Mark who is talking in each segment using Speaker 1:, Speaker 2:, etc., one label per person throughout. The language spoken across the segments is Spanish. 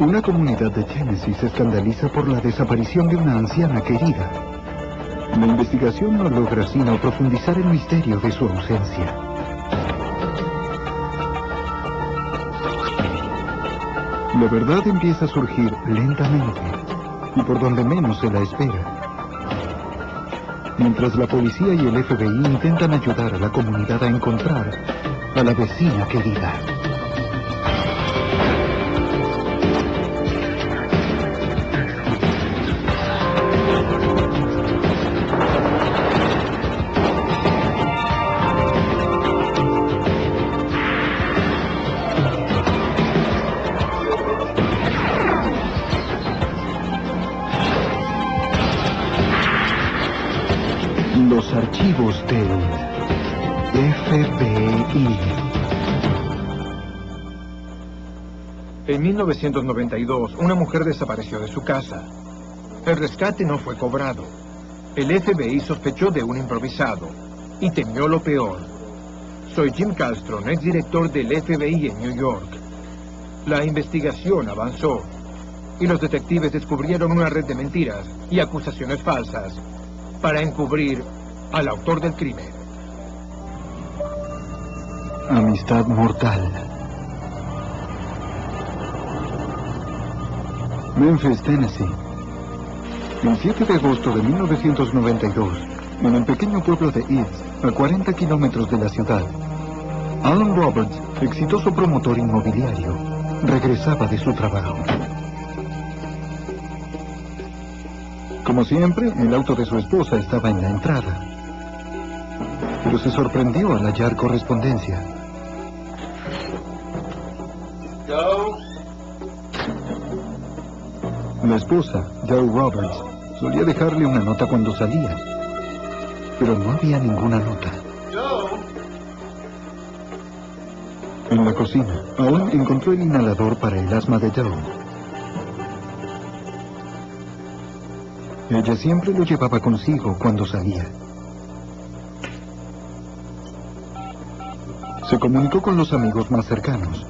Speaker 1: Una comunidad de Tennessee se escandaliza por la desaparición de una anciana querida. La investigación no logra sino profundizar el misterio de su ausencia. La verdad empieza a surgir lentamente y por donde menos se la espera. Mientras la policía y el FBI intentan ayudar a la comunidad a encontrar a la vecina querida. Los archivos del FBI.
Speaker 2: En 1992, una mujer desapareció de su casa. El rescate no fue cobrado. El FBI sospechó de un improvisado y temió lo peor. Soy Jim Castron, exdirector del FBI en New York. La investigación avanzó y los detectives descubrieron una red de mentiras y acusaciones falsas para encubrir al autor del crimen.
Speaker 1: Amistad mortal. Memphis, Tennessee. El 7 de agosto de 1992, en el pequeño pueblo de East, a 40 kilómetros de la ciudad, Alan Roberts, exitoso promotor inmobiliario, regresaba de su trabajo. Como siempre, el auto de su esposa estaba en la entrada, pero se sorprendió al hallar correspondencia. La esposa, Joe Roberts, solía dejarle una nota cuando salía, pero no había ninguna nota. En la cocina, Alan encontró el inhalador para el asma de Joe. Ella siempre lo llevaba consigo cuando salía. Se comunicó con los amigos más cercanos.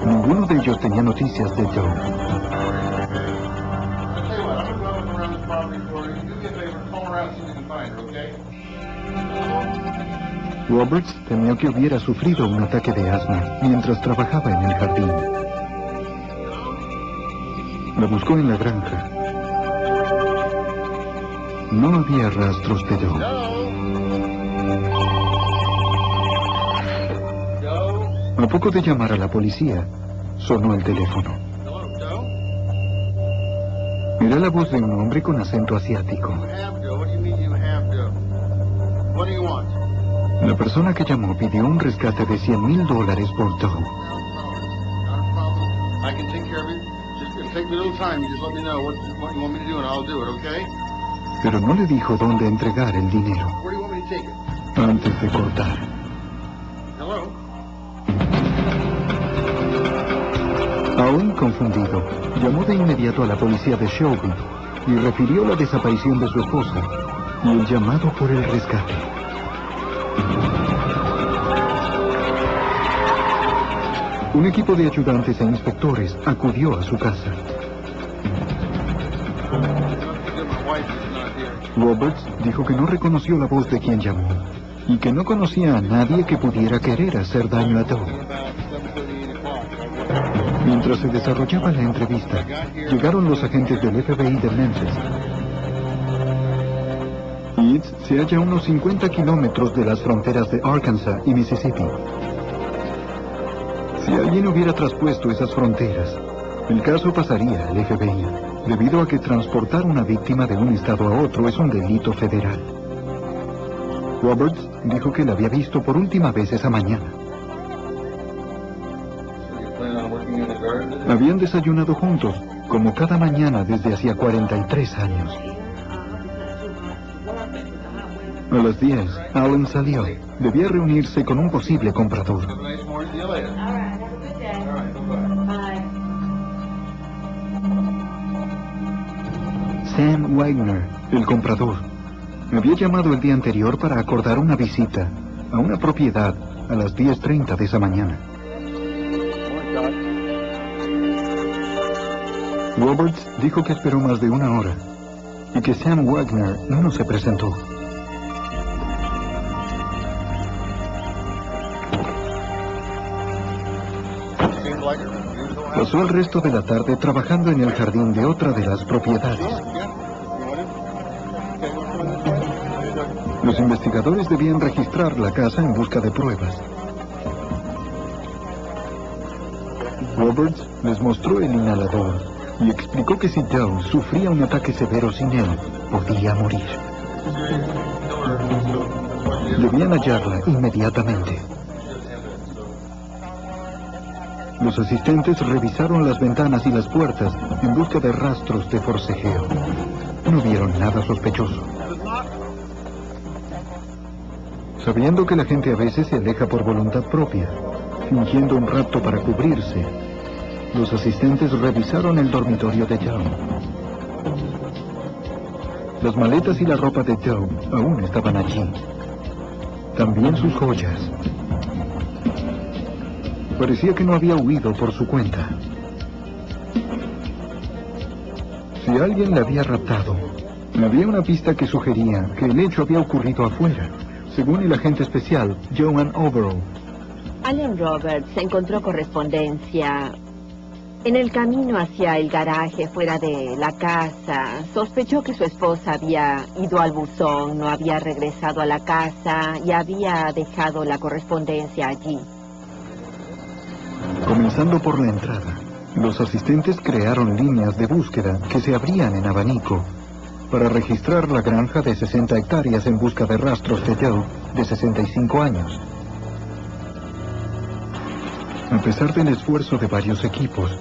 Speaker 1: Ninguno de ellos tenía noticias de Joe. Roberts temió que hubiera sufrido un ataque de asma mientras trabajaba en el jardín. La buscó en la granja. No había rastros de Joe. A poco de llamar a la policía, sonó el teléfono. Era la voz de un hombre con acento asiático. La persona que llamó pidió un rescate de $100,000 por Joe. Pero no le dijo dónde entregar el dinero antes de cortar. Aún confundido, llamó de inmediato a la policía de Shelby y refirió la desaparición de su esposa y el llamado por el rescate. Un equipo de ayudantes e inspectores acudió a su casa. Roberts dijo que no reconoció la voz de quien llamó y que no conocía a nadie que pudiera querer hacer daño a Joe. Mientras se desarrollaba la entrevista, llegaron los agentes del FBI de Memphis. East se halla a unos 50 kilómetros de las fronteras de Arkansas y Mississippi. Si alguien hubiera traspuesto esas fronteras, el caso pasaría al FBI, debido a que transportar una víctima de un estado a otro es un delito federal. Roberts dijo que la había visto por última vez esa mañana. Habían desayunado juntos, como cada mañana desde hacía 43 años. A las 10, Alan salió. Debía reunirse con un posible comprador. Sam Wagner, el comprador, me había llamado el día anterior para acordar una visita a una propiedad a las 10:30 de esa mañana. Roberts dijo que esperó más de una hora y que Sam Wagner no se presentó. Pasó el resto de la tarde trabajando en el jardín de otra de las propiedades. Los investigadores debían registrar la casa en busca de pruebas. Roberts les mostró el inhalador y explicó que si Joe sufría un ataque severo sin él, podía morir. Debían hallarla inmediatamente. Los asistentes revisaron las ventanas y las puertas en busca de rastros de forcejeo. No vieron nada sospechoso. Sabiendo que la gente a veces se aleja por voluntad propia, fingiendo un rapto para cubrirse, los asistentes revisaron el dormitorio de Joe. Las maletas y la ropa de Joe aún estaban allí. También sus joyas. Parecía que no había huido por su cuenta. Si alguien la había raptado, había una pista que sugería que el hecho había ocurrido afuera, según el agente especial Joan Overall.
Speaker 3: Allen Roberts encontró correspondencia en el camino hacia el garaje fuera de la casa. Sospechó que su esposa había ido al buzón, no había regresado a la casa y había dejado la correspondencia allí.
Speaker 1: Comenzando por la entrada, los asistentes crearon líneas de búsqueda que se abrían en abanico para registrar la granja de 60 hectáreas en busca de rastros de Joe, de 65 años. A pesar del esfuerzo de varios equipos,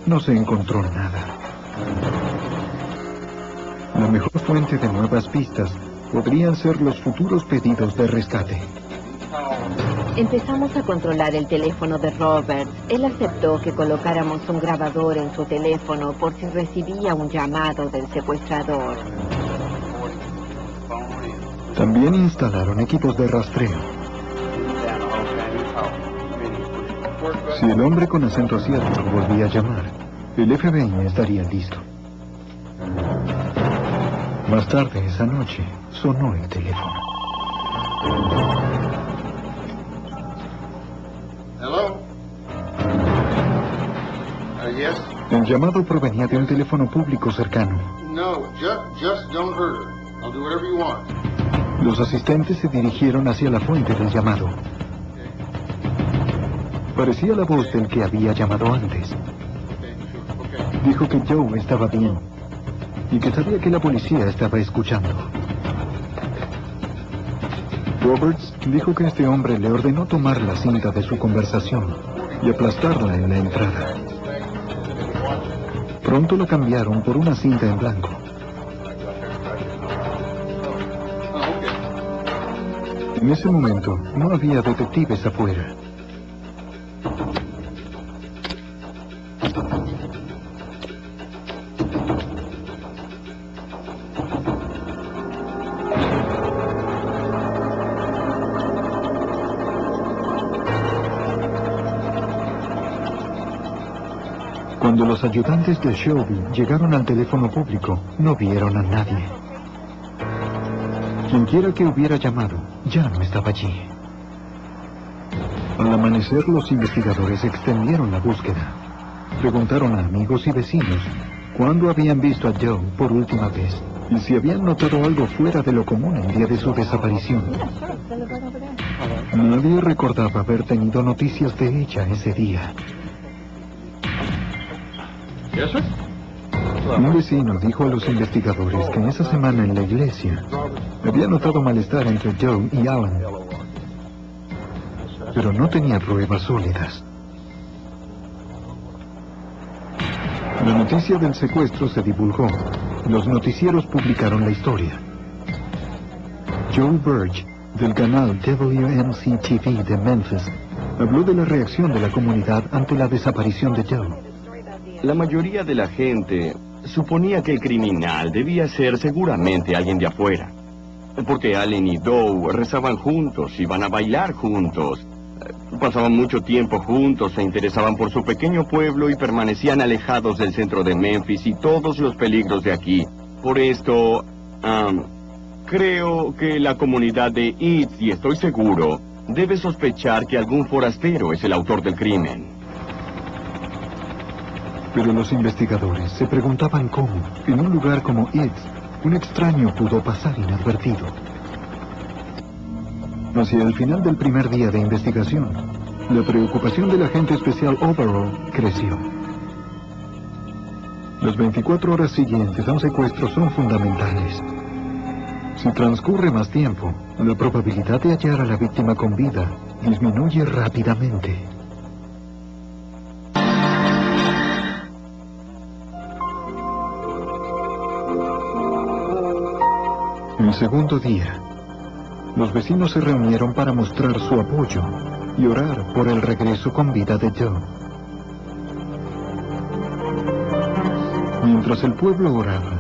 Speaker 1: no se encontró nada. La mejor fuente de nuevas pistas podrían ser los futuros pedidos de rescate.
Speaker 3: Empezamos a controlar el teléfono de Roberts. Él aceptó que colocáramos un grabador en su teléfono por si recibía un llamado del secuestrador.
Speaker 1: También instalaron equipos de rastreo. Si el hombre con acento asiático volvía a llamar, el FBI estaría listo. Más tarde esa noche, sonó el teléfono.
Speaker 4: Yes?
Speaker 1: El llamado provenía de un teléfono público cercano.
Speaker 4: No, just don't hurt her. I'll do whatever you want.
Speaker 1: Los asistentes se dirigieron hacia la fuente del llamado. Parecía la voz del que había llamado antes. Dijo que Joe estaba bien y que sabía que la policía estaba escuchando. Roberts dijo que este hombre le ordenó tomar la cinta de su conversación y aplastarla en la entrada. Pronto la cambiaron por una cinta en blanco. En ese momento, no había detectives afuera. Cuando los ayudantes de Shelby llegaron al teléfono público, no vieron a nadie. Quienquiera que hubiera llamado, ya no estaba allí. Al amanecer, los investigadores extendieron la búsqueda. Preguntaron a amigos y vecinos cuándo habían visto a Joe por última vez y si habían notado algo fuera de lo común el día de su desaparición. Nadie recordaba haber tenido noticias de ella ese día. Un vecino dijo a los investigadores que en esa semana en la iglesia había notado malestar entre Joe y Alan, pero no tenía pruebas sólidas. La noticia del secuestro se divulgó. Los noticieros publicaron la historia. Joel Burge, del canal WMC-TV de Memphis, habló de la reacción de la comunidad ante la desaparición de Joe.
Speaker 5: La mayoría de la gente suponía que el criminal debía ser seguramente alguien de afuera. Porque Allen y Doe rezaban juntos, iban a bailar juntos. pasaban mucho tiempo juntos, se interesaban por su pequeño pueblo y permanecían alejados del centro de Memphis y todos los peligros de aquí. Por esto, creo que la comunidad de East, y estoy seguro, debe sospechar que algún forastero es el autor del crimen.
Speaker 1: Pero los investigadores se preguntaban cómo, en un lugar como East, un extraño pudo pasar inadvertido. Hacia el final del primer día de investigación, la preocupación del agente especial Overall creció. Las 24 horas siguientes a un secuestro son fundamentales. Si transcurre más tiempo, la probabilidad de hallar a la víctima con vida disminuye rápidamente. El segundo día, los vecinos se reunieron para mostrar su apoyo y orar por el regreso con vida de Joe. Mientras el pueblo oraba,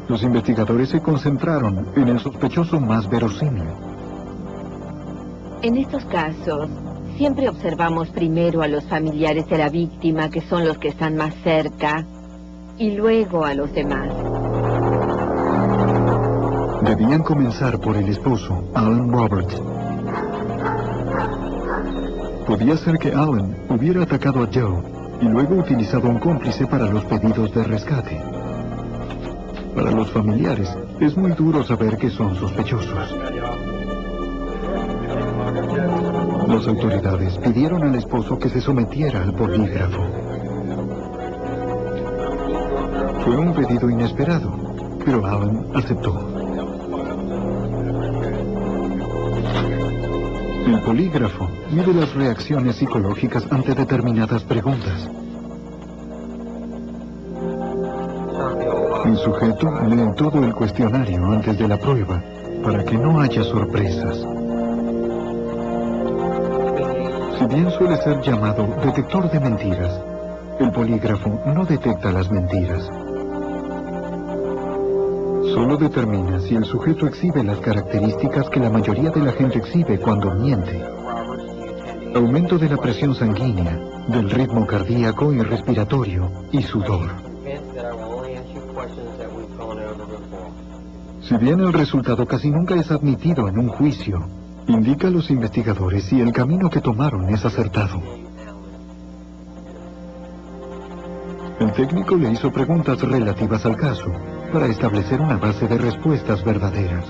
Speaker 1: los investigadores se concentraron en el sospechoso más verosímil.
Speaker 3: En estos casos, siempre observamos primero a los familiares de la víctima, que son los que están más cerca, y luego a los demás.
Speaker 1: Debían comenzar por el esposo, Alan Roberts. Podía ser que Alan hubiera atacado a Joe y luego utilizado un cómplice para los pedidos de rescate. Para los familiares, es muy duro saber que son sospechosos. Las autoridades pidieron al esposo que se sometiera al polígrafo. Fue un pedido inesperado, pero Alan aceptó. El polígrafo mide las reacciones psicológicas ante determinadas preguntas. El sujeto lee todo el cuestionario antes de la prueba para que no haya sorpresas. Si bien suele ser llamado detector de mentiras, el polígrafo no detecta las mentiras. Solo determina si el sujeto exhibe las características que la mayoría de la gente exhibe cuando miente. Aumento de la presión sanguínea, del ritmo cardíaco y respiratorio, y sudor. Si bien el resultado casi nunca es admitido en un juicio, indica a los investigadores si el camino que tomaron es acertado. El técnico le hizo preguntas relativas al caso, para establecer una base de respuestas verdaderas.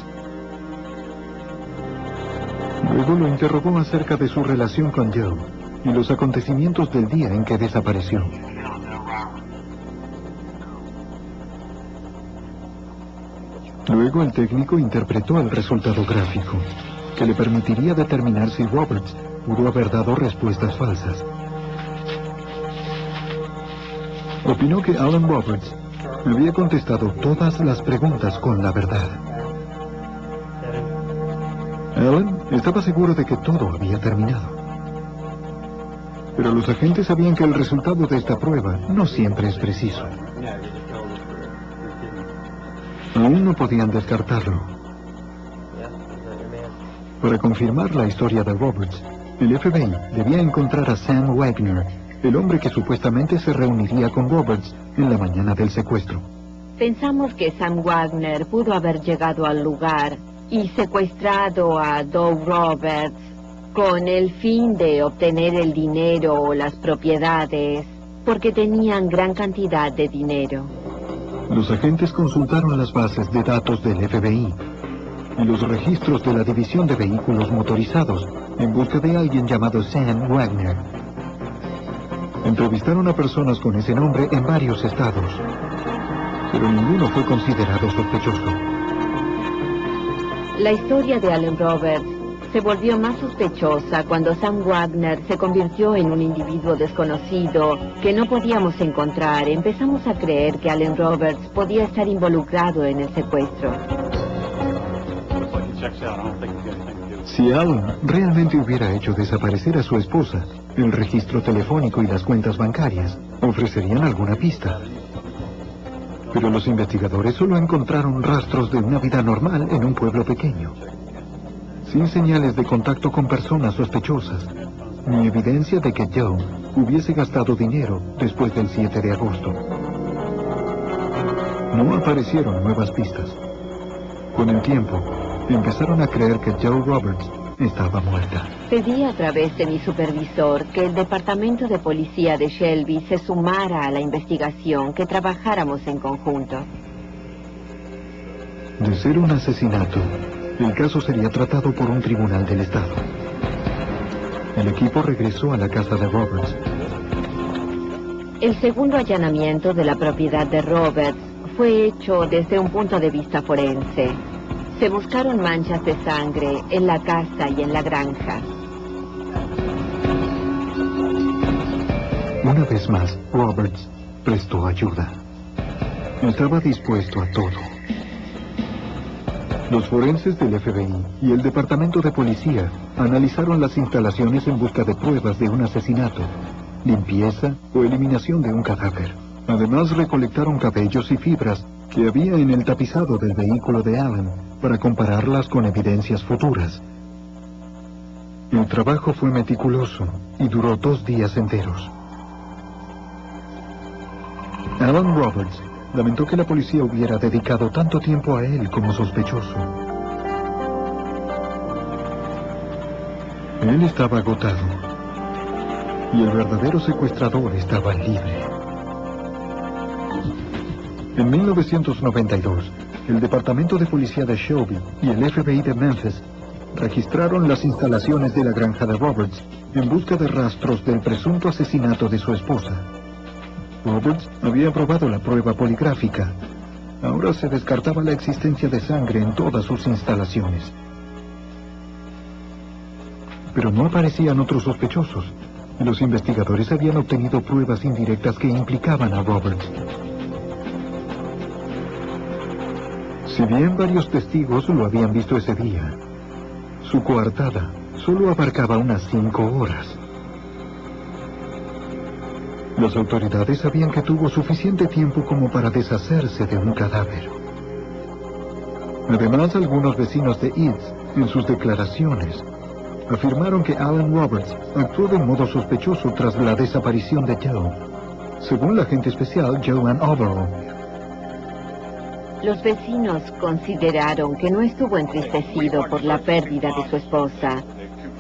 Speaker 1: Luego lo interrogó acerca de su relación con Joe y los acontecimientos del día en que desapareció. Luego el técnico interpretó el resultado gráfico, que le permitiría determinar si Roberts pudo haber dado respuestas falsas. Opinó que Alan Roberts había contestado todas las preguntas con la verdad. Alan estaba seguro de que todo había terminado. Pero los agentes sabían que el resultado de esta prueba no siempre es preciso. Aún no podían descartarlo. Para confirmar la historia de Roberts, el FBI debía encontrar a Sam Wagner, el hombre que supuestamente se reuniría con Roberts en la mañana del secuestro.
Speaker 3: Pensamos que Sam Wagner pudo haber llegado al lugar y secuestrado a Doug Roberts con el fin de obtener el dinero o las propiedades, porque tenían gran cantidad de dinero.
Speaker 1: Los agentes consultaron las bases de datos del FBI y los registros de la División de Vehículos Motorizados en busca de alguien llamado Sam Wagner. Entrevistaron a personas con ese nombre en varios estados, pero ninguno fue considerado sospechoso.
Speaker 3: La historia de Alan Roberts se volvió más sospechosa cuando Sam Wagner se convirtió en un individuo desconocido que no podíamos encontrar. Empezamos a creer que Alan Roberts podía estar involucrado en el secuestro.
Speaker 1: Si Alan realmente hubiera hecho desaparecer a su esposa, el registro telefónico y las cuentas bancarias ofrecerían alguna pista. Pero los investigadores solo encontraron rastros de una vida normal en un pueblo pequeño, sin señales de contacto con personas sospechosas, ni evidencia de que Joe hubiese gastado dinero después del 7 de agosto. No aparecieron nuevas pistas. Con el tiempo, empezaron a creer que Joe Roberts estaba muerta.
Speaker 3: Pedí a través de mi supervisor que el departamento de policía de Shelby se sumara a la investigación, que trabajáramos en conjunto.
Speaker 1: De ser un asesinato, el caso sería tratado por un tribunal del estado. El equipo regresó a la casa de Roberts.
Speaker 3: El segundo allanamiento de la propiedad de Roberts fue hecho desde un punto de vista forense. Se buscaron manchas de sangre en la casa y en la granja.
Speaker 1: Una vez más, Roberts prestó ayuda. Estaba dispuesto a todo. Los forenses del FBI y el Departamento de Policía analizaron las instalaciones en busca de pruebas de un asesinato, limpieza o eliminación de un cadáver. Además, recolectaron cabellos y fibras que había en el tapizado del vehículo de Allen para compararlas con evidencias futuras. El trabajo fue meticuloso y duró 2 días enteros. Alan Roberts lamentó que la policía hubiera dedicado tanto tiempo a él como sospechoso. Él estaba agotado y el verdadero secuestrador estaba libre. En 1992, el Departamento de Policía de Shelby y el FBI de Memphis registraron las instalaciones de la granja de Roberts en busca de rastros del presunto asesinato de su esposa. Roberts había aprobado la prueba poligráfica. Ahora se descartaba la existencia de sangre en todas sus instalaciones. Pero no aparecían otros sospechosos. Los investigadores habían obtenido pruebas indirectas que implicaban a Roberts. Si bien varios testigos lo habían visto ese día, su coartada solo abarcaba unas 5 horas. Las autoridades sabían que tuvo suficiente tiempo como para deshacerse de un cadáver. Además, algunos vecinos de Eads, en sus declaraciones, afirmaron que Alan Roberts actuó de modo sospechoso tras la desaparición de Joe, según la agente especial Joanne Overall.
Speaker 3: Los vecinos consideraron que no estuvo entristecido por la pérdida de su esposa.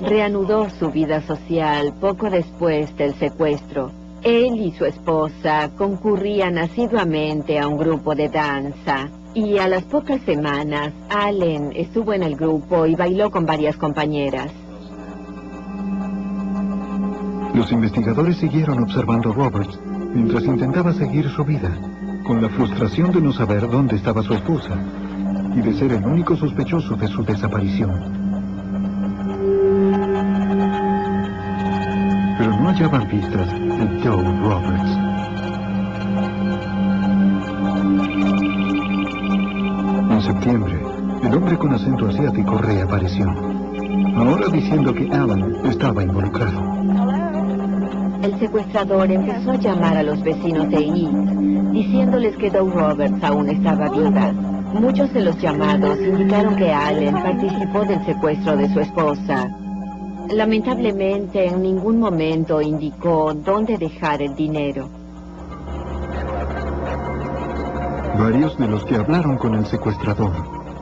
Speaker 3: Reanudó su vida social poco después del secuestro. Él y su esposa concurrían asiduamente a un grupo de danza. Y a las pocas semanas, Allen estuvo en el grupo y bailó con varias compañeras.
Speaker 1: Los investigadores siguieron observando a Roberts mientras intentaba seguir su vida, con la frustración de no saber dónde estaba su esposa y de ser el único sospechoso de su desaparición. Pero no hallaban pistas de Joe Roberts. En septiembre, el hombre con acento asiático reapareció, ahora diciendo que Alan estaba involucrado.
Speaker 3: El secuestrador empezó a llamar a los vecinos de Eads, diciéndoles que Joe Roberts aún estaba viva. Muchos de los llamados indicaron que Allen participó del secuestro de su esposa. Lamentablemente, en ningún momento indicó dónde dejar el dinero.
Speaker 1: Varios de los que hablaron con el secuestrador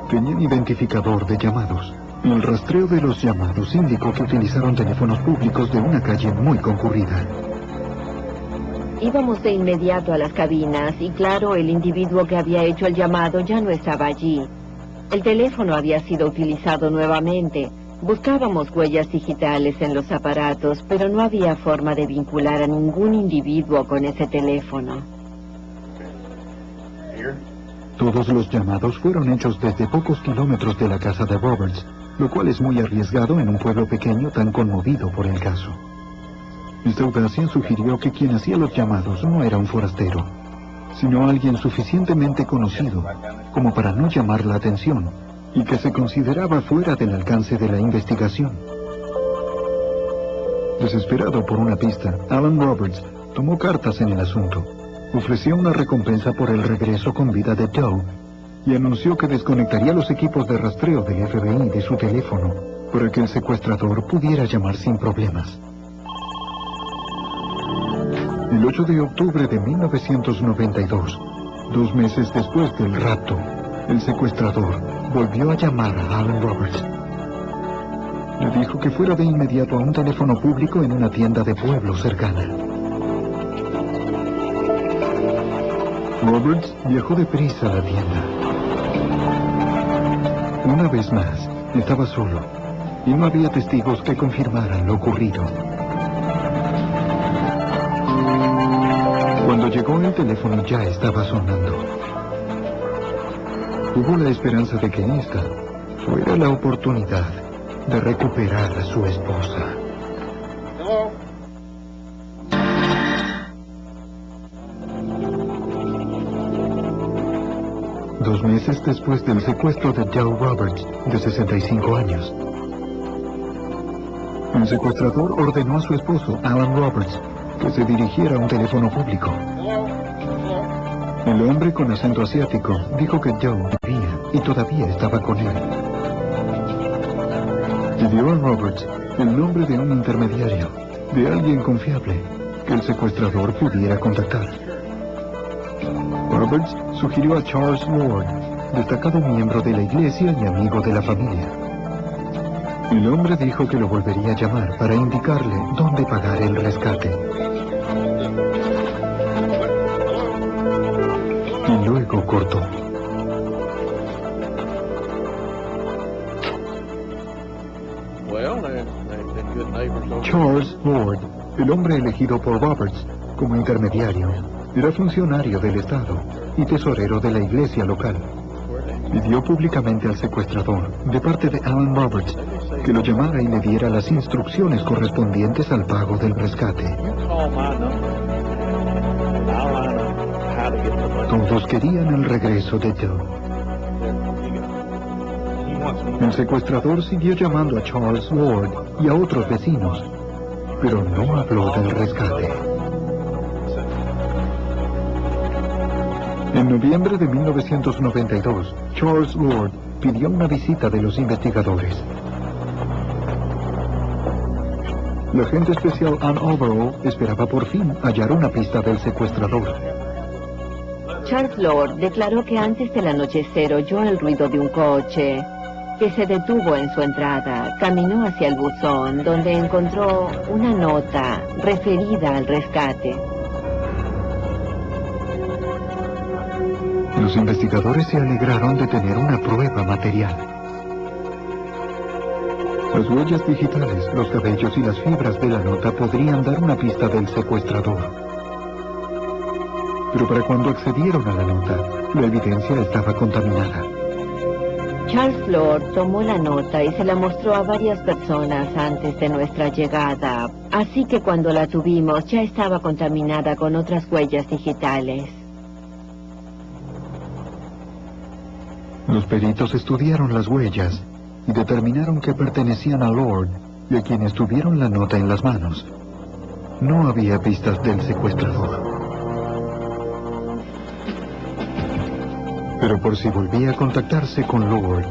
Speaker 1: tenían identificador de llamados. El rastreo de los llamados indicó que utilizaron teléfonos públicos de una calle muy concurrida.
Speaker 3: Íbamos de inmediato a las cabinas y claro, el individuo que había hecho el llamado ya no estaba allí. El teléfono había sido utilizado nuevamente. Buscábamos huellas digitales en los aparatos, pero no había forma de vincular a ningún individuo con ese teléfono.
Speaker 1: Todos los llamados fueron hechos desde pocos kilómetros de la casa de Roberts, lo cual es muy arriesgado en un pueblo pequeño tan conmovido por el caso. Esta audacia sugirió que quien hacía los llamados no era un forastero, sino alguien suficientemente conocido como para no llamar la atención y que se consideraba fuera del alcance de la investigación. Desesperado por una pista, Alan Roberts tomó cartas en el asunto. Ofreció una recompensa por el regreso con vida de Joe y anunció que desconectaría los equipos de rastreo del FBI de su teléfono para que el secuestrador pudiera llamar sin problemas. El 8 de octubre de 1992, 2 meses después del rapto, el secuestrador volvió a llamar a Alan Roberts. Le dijo que fuera de inmediato a un teléfono público en una tienda de pueblo cercana. Roberts viajó deprisa a la tienda. Una vez más, estaba solo y no había testigos que confirmaran lo ocurrido. Cuando llegó, el teléfono ya estaba sonando. Hubo la esperanza de que esta fuera la oportunidad de recuperar a su esposa.
Speaker 4: Hello?
Speaker 1: Dos meses después del secuestro de Joe Roberts, de 65 años, el secuestrador ordenó a su esposo, Alan Roberts, que se dirigiera a un teléfono público. El hombre con acento asiático dijo que Joe vivía y todavía estaba con él. Pidió a Roberts el nombre de un intermediario, de alguien confiable, que el secuestrador pudiera contactar. Roberts sugirió a Charles Ward, destacado miembro de la iglesia y amigo de la familia. El hombre dijo que lo volvería a llamar para indicarle dónde pagar el rescate. Y luego cortó. Charles Ward, el hombre elegido por Roberts como intermediario, era funcionario del Estado y tesorero de la iglesia local. Pidió públicamente al secuestrador, de parte de Alan Roberts, que lo llamara y le diera las instrucciones correspondientes al pago del rescate. Todos querían el regreso de Joe. El secuestrador siguió llamando a Charles Ward y a otros vecinos, pero no habló del rescate. En noviembre de 1992, Charles Ward pidió una visita de los investigadores. La agente especial Ann Overall esperaba por fin hallar una pista del secuestrador.
Speaker 3: Charles Lord declaró que antes del anochecer oyó el ruido de un coche, que se detuvo en su entrada, caminó hacia el buzón, donde encontró una nota referida al rescate.
Speaker 1: Los investigadores se alegraron de tener una prueba material. Las huellas digitales, los cabellos y las fibras de la nota podrían dar una pista del secuestrador. Pero para cuando accedieron a la nota, la evidencia estaba contaminada.
Speaker 3: Charles Lord tomó la nota y se la mostró a varias personas antes de nuestra llegada, así que cuando la tuvimos ya estaba contaminada con otras huellas digitales.
Speaker 1: Los peritos estudiaron las huellas y determinaron que pertenecían a Lord y a quienes tuvieron la nota en las manos. No había pistas del secuestrador. Pero por si volvía a contactarse con Lord,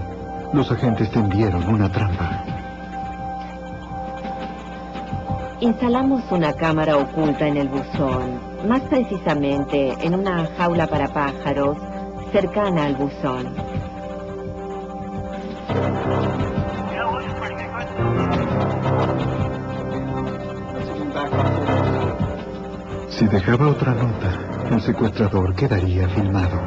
Speaker 1: los agentes tendieron una trampa.
Speaker 3: Instalamos una cámara oculta en el buzón, más precisamente en una jaula para pájaros cercana al buzón.
Speaker 1: Si dejaba otra nota, el secuestrador quedaría filmado.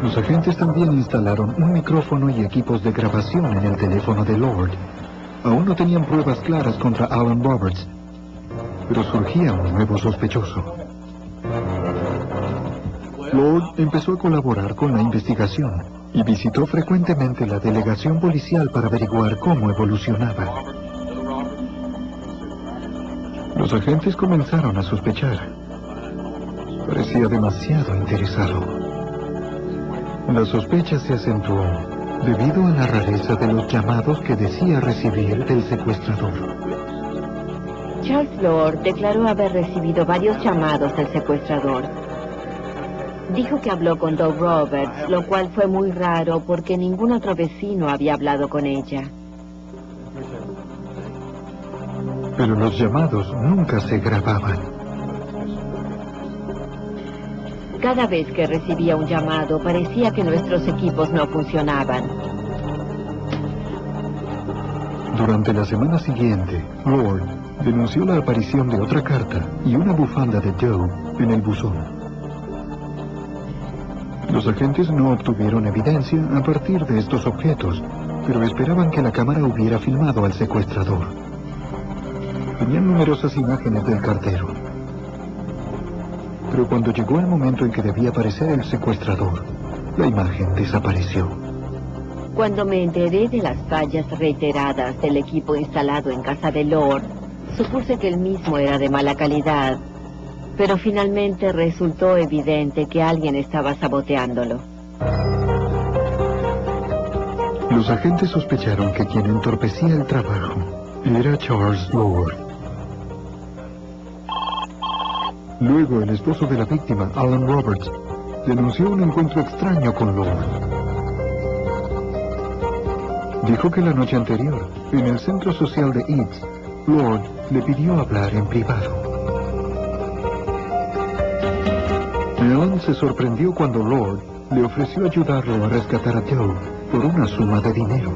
Speaker 1: Los agentes también instalaron un micrófono y equipos de grabación en el teléfono de Lord. Aún no tenían pruebas claras contra Alan Roberts, pero surgía un nuevo sospechoso. Lord empezó a colaborar con la investigación y visitó frecuentemente la delegación policial para averiguar cómo evolucionaba. Los agentes comenzaron a sospechar. Parecía demasiado interesado. La sospecha se acentuó debido a la rareza de los llamados que decía recibir del secuestrador.
Speaker 3: Charles Lord declaró haber recibido varios llamados del secuestrador. Dijo que habló con Doug Roberts, lo cual fue muy raro porque ningún otro vecino había hablado con ella.
Speaker 1: Pero los llamados nunca se grababan.
Speaker 3: Cada vez que recibía un llamado, parecía que nuestros equipos no funcionaban.
Speaker 1: Durante la semana siguiente, Lord denunció la aparición de otra carta y una bufanda de Joe en el buzón. Los agentes no obtuvieron evidencia a partir de estos objetos, pero esperaban que la cámara hubiera filmado al secuestrador. Tenían numerosas imágenes del cartero. Pero cuando llegó el momento en que debía aparecer el secuestrador, la imagen desapareció.
Speaker 3: Cuando me enteré de las fallas reiteradas del equipo instalado en casa de Lord, supuse que el mismo era de mala calidad, pero finalmente resultó evidente que alguien estaba saboteándolo.
Speaker 1: Los agentes sospecharon que quien entorpecía el trabajo era Charles Lord. Luego, el esposo de la víctima, Alan Roberts, denunció un encuentro extraño con Lord. Dijo que la noche anterior, en el centro social de Eads, Lord le pidió hablar en privado. Alan se sorprendió cuando Lord le ofreció ayudarlo a rescatar a Joe por una suma de dinero.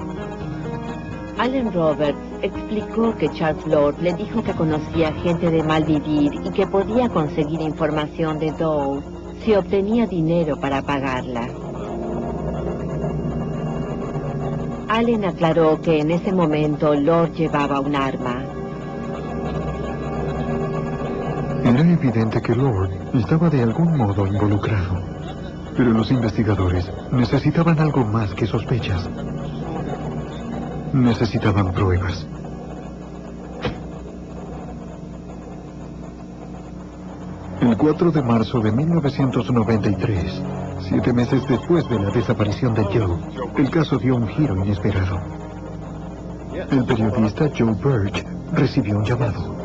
Speaker 3: Alan Roberts explicó que Charles Lord le dijo que conocía gente de mal vivir y que podía conseguir información de Doe si obtenía dinero para pagarla. Allen aclaró que en ese momento Lord llevaba un arma.
Speaker 1: Era evidente que Lord estaba de algún modo involucrado, pero los investigadores necesitaban algo más que sospechas. Necesitaban pruebas. El 4 de marzo de 1993, 7 meses después de la desaparición de Joe, el caso dio un giro inesperado. El periodista Joe Birch recibió un llamado.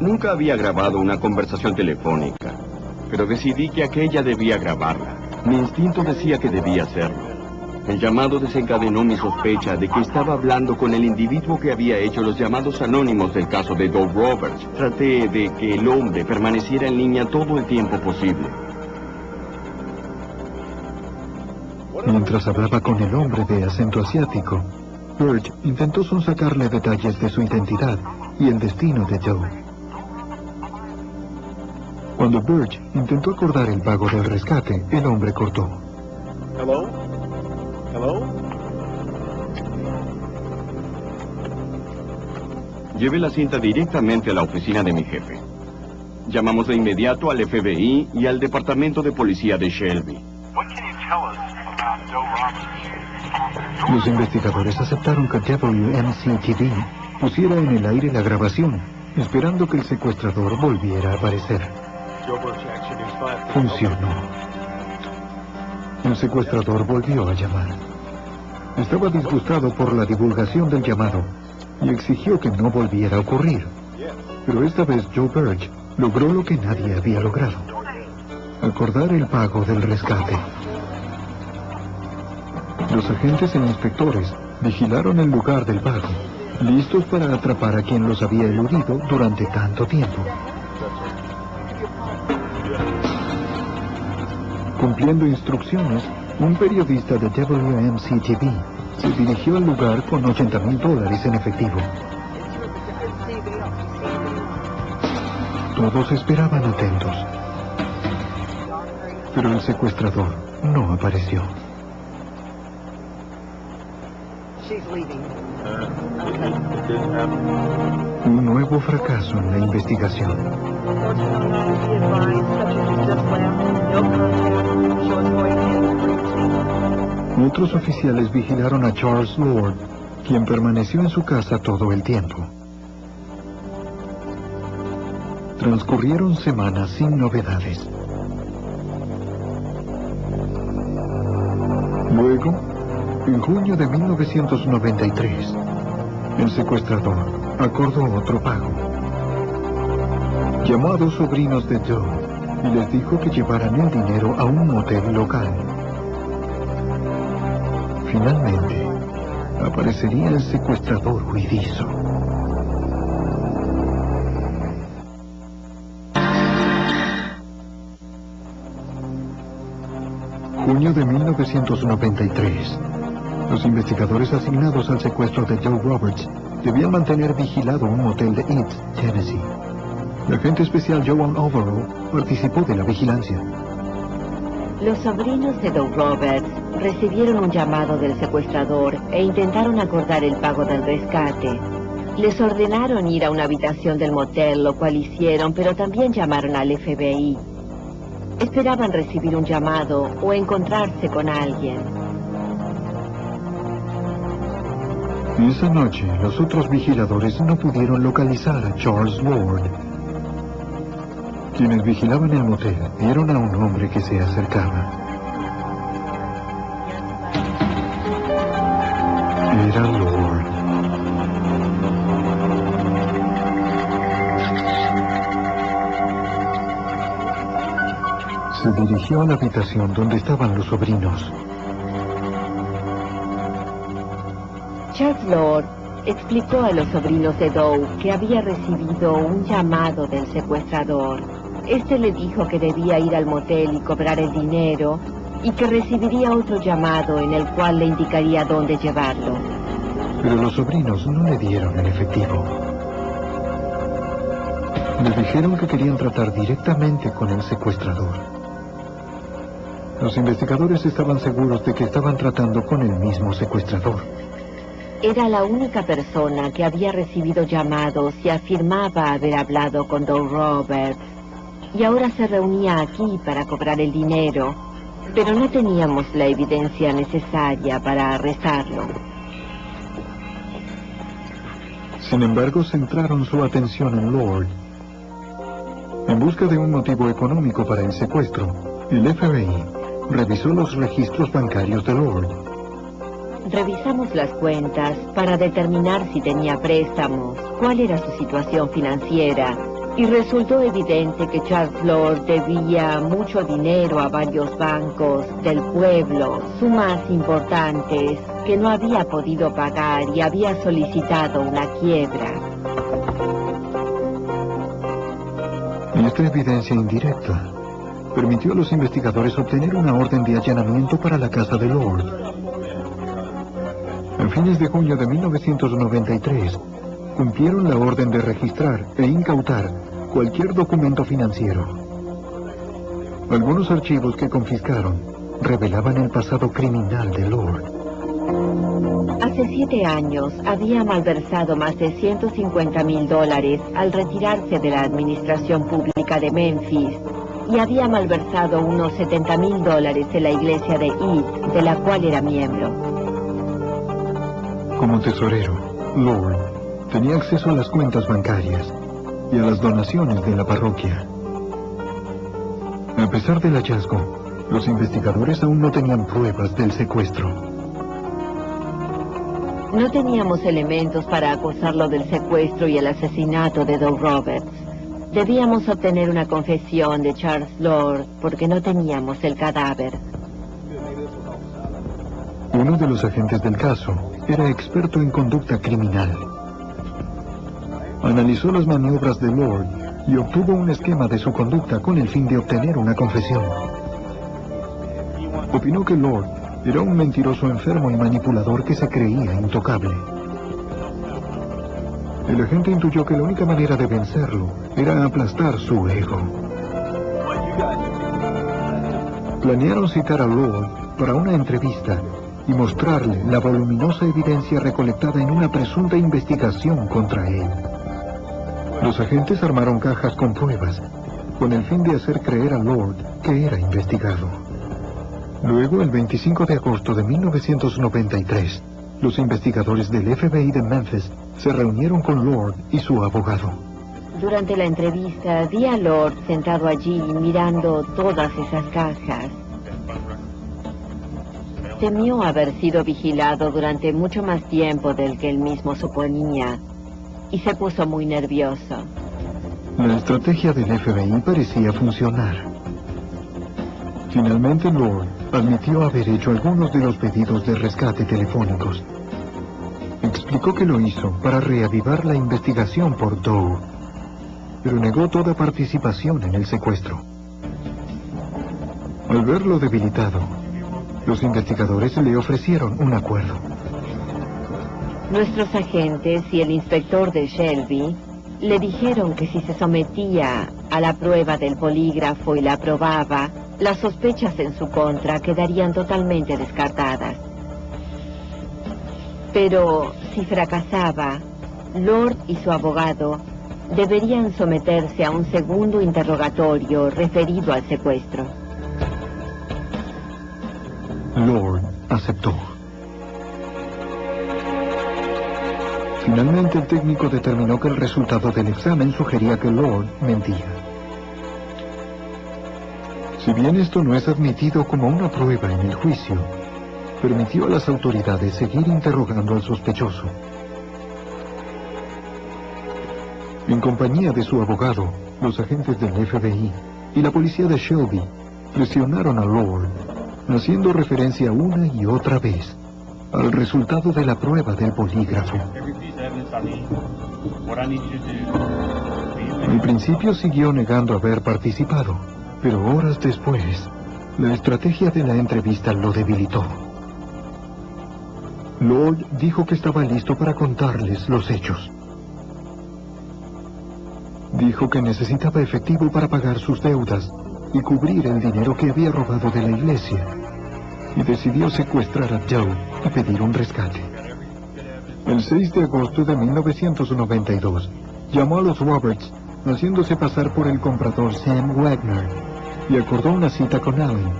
Speaker 5: Nunca había grabado una conversación telefónica, pero decidí que aquella debía grabarla. Mi instinto decía que debía hacerlo. El llamado desencadenó mi sospecha de que estaba hablando con el individuo que había hecho los llamados anónimos del caso de Doe Roberts. Traté de que el hombre permaneciera en línea todo el tiempo posible.
Speaker 1: Mientras hablaba con el hombre de acento asiático, Birch intentó sonsacarle detalles de su identidad y el destino de Joe. Cuando Birch intentó acordar el pago del rescate, el hombre cortó.
Speaker 6: Hello? Hello?
Speaker 5: Llevé la cinta directamente a la oficina de mi jefe. Llamamos de inmediato al FBI y al Departamento de Policía de Shelby.
Speaker 1: Los investigadores aceptaron que WMC-TV pusiera en el aire la grabación, esperando que el secuestrador volviera a aparecer. Funcionó. El secuestrador volvió a llamar. Estaba disgustado por la divulgación del llamado y exigió que no volviera a ocurrir. Pero esta vez Joe Birch logró lo que nadie había logrado: acordar el pago del rescate. Los agentes e inspectores vigilaron el lugar del pago, listos para atrapar a quien los había eludido durante tanto tiempo. Cumpliendo instrucciones, un periodista de WMC-TV se dirigió al lugar con $80,000 en efectivo. Todos esperaban atentos, pero el secuestrador no apareció. Un nuevo fracaso en la investigación. Otros oficiales vigilaron a Charles Lord, quien permaneció en su casa todo el tiempo. Transcurrieron semanas sin novedades. Luego, en junio de 1993, el secuestrador acordó otro pago. Llamó a 2 sobrinos de Joe y les dijo que llevaran el dinero a un motel local. Finalmente, aparecería el secuestrador huidizo. Junio de 1993. Los investigadores asignados al secuestro de Joe Roberts debían mantener vigilado un motel de East, Tennessee. El agente especial Joan Overall participó de la vigilancia.
Speaker 3: Los sobrinos de Doug Roberts recibieron un llamado del secuestrador e intentaron acordar el pago del rescate. Les ordenaron ir a una habitación del motel, lo cual hicieron, pero también llamaron al FBI. Esperaban recibir un llamado o encontrarse con alguien.
Speaker 1: Esa noche, los otros vigiladores no pudieron localizar a Charles Lord. Quienes vigilaban el motel vieron a un hombre que se acercaba. Era Lord. Se dirigió a la habitación donde estaban los sobrinos.
Speaker 3: Charles Lord explicó a los sobrinos de Doug que había recibido un llamado del secuestrador. Este le dijo que debía ir al motel y cobrar el dinero y que recibiría otro llamado en el cual le indicaría dónde llevarlo.
Speaker 1: Pero los sobrinos no le dieron el efectivo. Le dijeron que querían tratar directamente con el secuestrador. Los investigadores estaban seguros de que estaban tratando con el mismo secuestrador.
Speaker 3: Era la única persona que había recibido llamados y afirmaba haber hablado con Doug Roberts. Y ahora se reunía aquí para cobrar el dinero, pero no teníamos la evidencia necesaria para arrestarlo.
Speaker 1: Sin embargo, centraron su atención en Lord. En busca de un motivo económico para el secuestro, el FBI revisó los registros bancarios de Lord.
Speaker 3: Revisamos las cuentas para determinar si tenía préstamos, cuál era su situación financiera, y resultó evidente que Charles Lord debía mucho dinero a varios bancos del pueblo, sumas importantes que no había podido pagar y había solicitado una quiebra.
Speaker 1: Esta evidencia indirecta permitió a los investigadores obtener una orden de allanamiento para la casa de Lord. A fines de junio de 1993, cumplieron la orden de registrar e incautar cualquier documento financiero. Algunos archivos que confiscaron revelaban el pasado criminal de Lord.
Speaker 3: Hace 7 años había malversado más de $150,000 al retirarse de la administración pública de Memphis y había malversado unos $70,000 en la iglesia de East, de la cual era miembro.
Speaker 1: Como tesorero, Lord tenía acceso a las cuentas bancarias y a las donaciones de la parroquia. A pesar del hallazgo, los investigadores aún no tenían pruebas del secuestro.
Speaker 3: No teníamos elementos para acusarlo del secuestro y el asesinato de Doug Roberts. Debíamos obtener una confesión de Charles Lord porque no teníamos el cadáver.
Speaker 1: Uno de los agentes del caso era experto en conducta criminal. Analizó las maniobras de Lord y obtuvo un esquema de su conducta con el fin de obtener una confesión. Opinó que Lord era un mentiroso enfermo y manipulador que se creía intocable. El agente intuyó que la única manera de vencerlo era aplastar su ego. Planearon citar a Lord para una entrevista y mostrarle la voluminosa evidencia recolectada en una presunta investigación contra él. Los agentes armaron cajas con pruebas, con el fin de hacer creer a Lord que era investigado. Luego, el 25 de agosto de 1993, los investigadores del FBI de Memphis se reunieron con Lord y su abogado.
Speaker 3: Durante la entrevista, vi a Lord sentado allí mirando todas esas cajas. Temió haber sido vigilado durante mucho más tiempo del que él mismo suponía, y se puso muy nervioso.
Speaker 1: La estrategia del FBI parecía funcionar. Finalmente, Lord admitió haber hecho algunos de los pedidos de rescate telefónicos. Explicó que lo hizo para reavivar la investigación por Doe, pero negó toda participación en el secuestro. Al verlo debilitado, los investigadores le ofrecieron un acuerdo.
Speaker 3: Nuestros agentes y el inspector de Shelby le dijeron que si se sometía a la prueba del polígrafo y la aprobaba, las sospechas en su contra quedarían totalmente descartadas. Pero si fracasaba, Lord y su abogado deberían someterse a un segundo interrogatorio referido al secuestro.
Speaker 1: Lord aceptó. Finalmente el técnico determinó que el resultado del examen sugería que Lord mentía. Si bien esto no es admitido como una prueba en el juicio, permitió a las autoridades seguir interrogando al sospechoso. En compañía de su abogado, los agentes del FBI y la policía de Shelby presionaron a Lord, haciendo referencia una y otra vez al resultado de la prueba del polígrafo. Al principio siguió negando haber participado, pero horas después, la estrategia de la entrevista lo debilitó. Lord dijo que estaba listo para contarles los hechos. Dijo que necesitaba efectivo para pagar sus deudas y cubrir el dinero que había robado de la iglesia, y decidió secuestrar a Joe y pedir un rescate. El 6 de agosto de 1992, llamó a los Roberts, haciéndose pasar por el comprador Sam Wagner, y acordó una cita con Allen.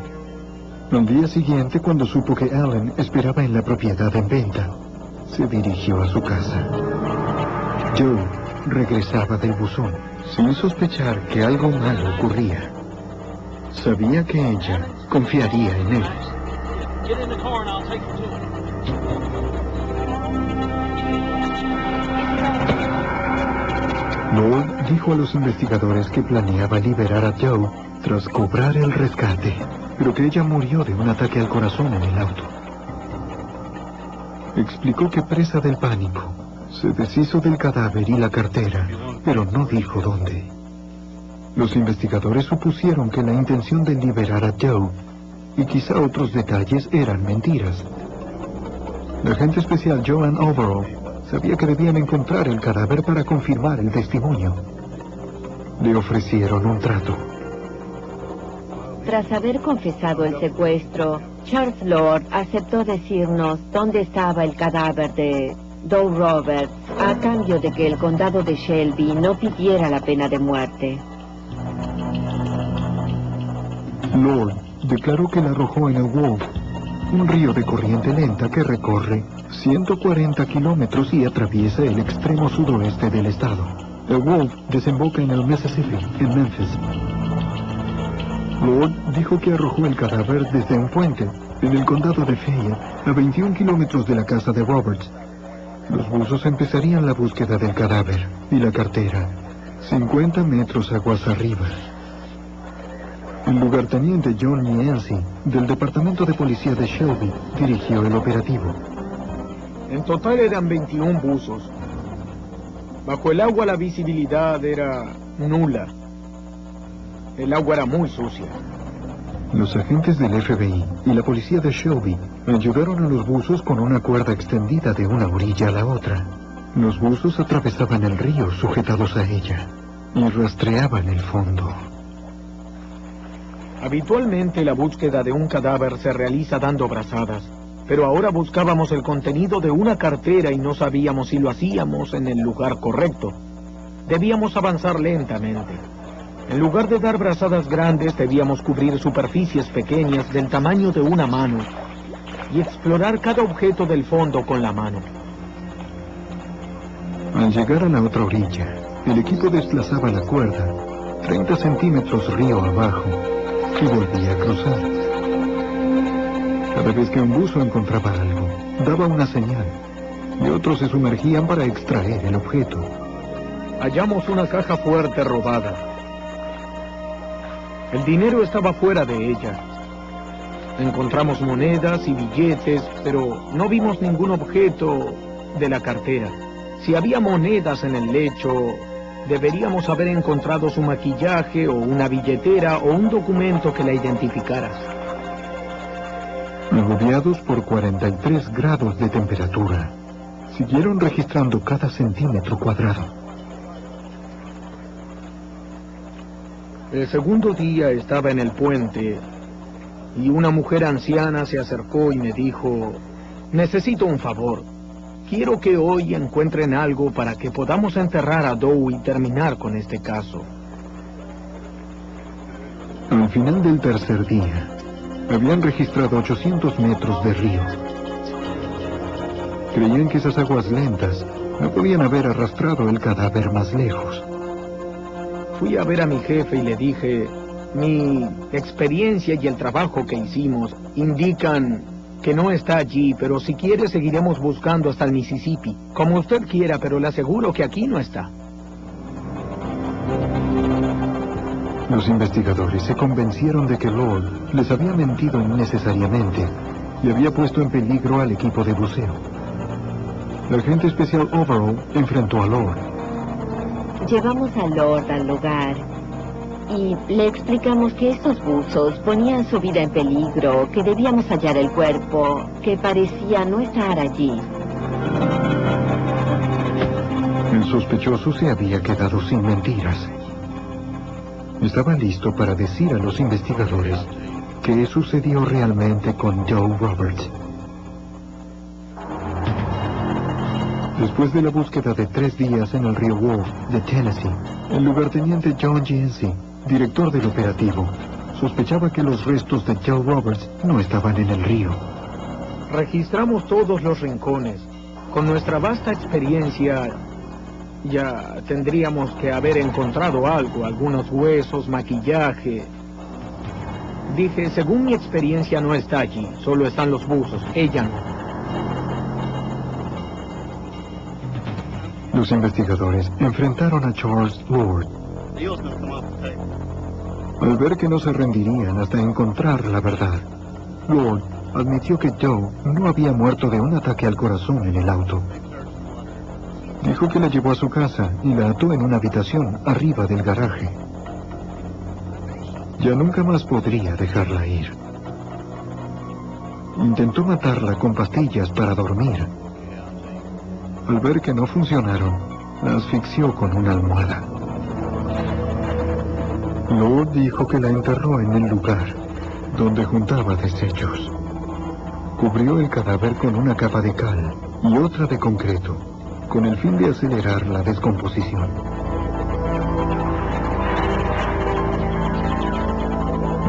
Speaker 1: Al día siguiente, cuando supo que Allen esperaba en la propiedad en venta, se dirigió a su casa. Joe regresaba del buzón, sin sospechar que algo malo ocurría. Sabía que ella confiaría en él. Lord dijo a los investigadores que planeaba liberar a Joe tras cobrar el rescate, pero que ella murió de un ataque al corazón en el auto. Explicó que, presa del pánico, se deshizo del cadáver y la cartera, pero no dijo dónde. Los investigadores supusieron que la intención de liberar a Joe y quizá otros detalles eran mentiras. La agente especial Joan Overall sabía que debían encontrar el cadáver para confirmar el testimonio. Le ofrecieron un trato.
Speaker 3: Tras haber confesado el secuestro, Charles Lord aceptó decirnos dónde estaba el cadáver de Doe Roberts a cambio de que el condado de Shelby no pidiera la pena de muerte.
Speaker 1: Lord declaró que la arrojó en el Wolf, un río de corriente lenta que recorre 140 kilómetros y atraviesa el extremo sudoeste del estado. El Wolf desemboca en el Mississippi, en Memphis. Lord dijo que arrojó el cadáver desde un puente, en el condado de Fayette, a 21 kilómetros de la casa de Roberts. Los buzos empezarían la búsqueda del cadáver y la cartera, 50 metros aguas arriba. El lugarteniente John Yancey, del Departamento de Policía de Shelby, dirigió el operativo.
Speaker 2: En total eran 21 buzos. Bajo el agua la visibilidad era nula. El agua era muy sucia.
Speaker 1: Los agentes del FBI y la policía de Shelby ayudaron a los buzos con una cuerda extendida de una orilla a la otra. Los buzos atravesaban el río sujetados a ella y rastreaban el fondo.
Speaker 2: Habitualmente la búsqueda de un cadáver se realiza dando brazadas, pero ahora buscábamos el contenido de una cartera y no sabíamos si lo hacíamos en el lugar correcto. Debíamos avanzar lentamente. En lugar de dar brazadas grandes, debíamos cubrir superficies pequeñas del tamaño de una mano y explorar cada objeto del fondo con la mano.
Speaker 1: Al llegar a la otra orilla, el equipo desplazaba la cuerda 30 centímetros río abajo y volvía a cruzar. Cada vez que un buzo encontraba algo, daba una señal, y otros se sumergían para extraer el objeto.
Speaker 2: Hallamos una caja fuerte robada. El dinero estaba fuera de ella. Encontramos monedas y billetes, pero no vimos ningún objeto de la cartera. Si había monedas en el lecho, deberíamos haber encontrado su maquillaje o una billetera o un documento que la identificara.
Speaker 1: Agobiados por 43 grados de temperatura, siguieron registrando cada centímetro cuadrado.
Speaker 2: El segundo día estaba en el puente y una mujer anciana se acercó y me dijo: necesito un favor. Quiero que hoy encuentren algo para que podamos enterrar a Doe y terminar con este caso.
Speaker 1: Al final del tercer día, habían registrado 800 metros de río. Creían que esas aguas lentas no podían haber arrastrado el cadáver más lejos.
Speaker 2: Fui a ver a mi jefe y le dije: mi experiencia y el trabajo que hicimos indican que no está allí, pero si quiere seguiremos buscando hasta el Mississippi. Como usted quiera, pero le aseguro que aquí no está.
Speaker 1: Los investigadores se convencieron de que Lord les había mentido innecesariamente y había puesto en peligro al equipo de buceo. El agente especial Overall enfrentó a Lord.
Speaker 3: Llevamos a Lord al lugar y le explicamos que estos buzos ponían su vida en peligro, que debíamos hallar el cuerpo, que parecía no estar allí.
Speaker 1: El sospechoso se había quedado sin mentiras. Estaba listo para decir a los investigadores qué sucedió realmente con Doe Roberts. Después de la búsqueda de 3 días en el río Wolf de Tennessee, el lugarteniente John Giancy, director del operativo, sospechaba que los restos de Doe Roberts no estaban en el río.
Speaker 2: Registramos todos los rincones. Con nuestra vasta experiencia, ya tendríamos que haber encontrado algo, algunos huesos, maquillaje. Dije, según mi experiencia no está allí, solo están los buzos, ella no.
Speaker 1: Los investigadores enfrentaron a Charles Lord. Al ver que no se rendirían hasta encontrar la verdad, Lord admitió que Doe no había muerto de un ataque al corazón en el auto. Dijo que la llevó a su casa y la ató en una habitación arriba del garaje. Ya nunca más podría dejarla ir. Intentó matarla con pastillas para dormir. Al ver que no funcionaron, la asfixió con una almohada. Lord dijo que la enterró en el lugar donde juntaba desechos. Cubrió el cadáver con una capa de cal y otra de concreto, con el fin de acelerar la descomposición.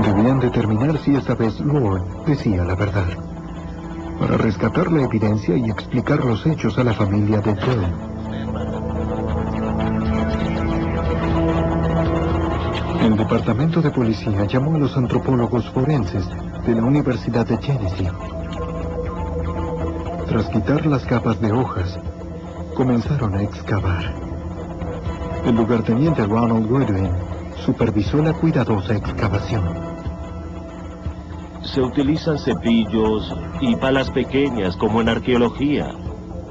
Speaker 1: Debían determinar si esta vez Lord decía la verdad, para rescatar la evidencia y explicar los hechos a la familia de Doe. El departamento de policía llamó a los antropólogos forenses de la Universidad de Tennessee. Tras quitar las capas de hojas, comenzaron a excavar. El lugarteniente Ronald Goodwin supervisó la cuidadosa excavación.
Speaker 7: Se utilizan cepillos y palas pequeñas como en arqueología.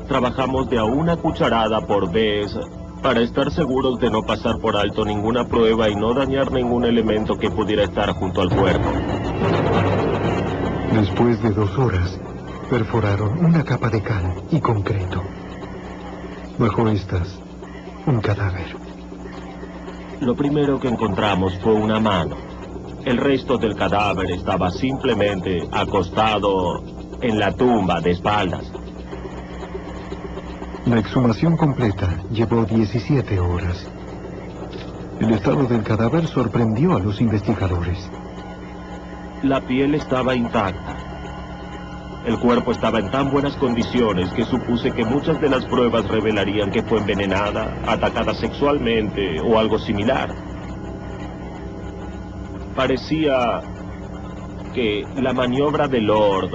Speaker 7: Trabajamos de a una cucharada por vez para estar seguros de no pasar por alto ninguna prueba y no dañar ningún elemento que pudiera estar junto al cuerpo.
Speaker 1: Después de 2 horas, perforaron una capa de cal y concreto. Bajo estas, un cadáver.
Speaker 7: Lo primero que encontramos fue una mano. El resto del cadáver estaba simplemente acostado en la tumba de espaldas.
Speaker 1: La exhumación completa llevó 17 horas. El estado del cadáver sorprendió a los investigadores.
Speaker 7: La piel estaba intacta. El cuerpo estaba en tan buenas condiciones que supuse que muchas de las pruebas revelarían que fue envenenada, atacada sexualmente o algo similar. Parecía que la maniobra de Lord,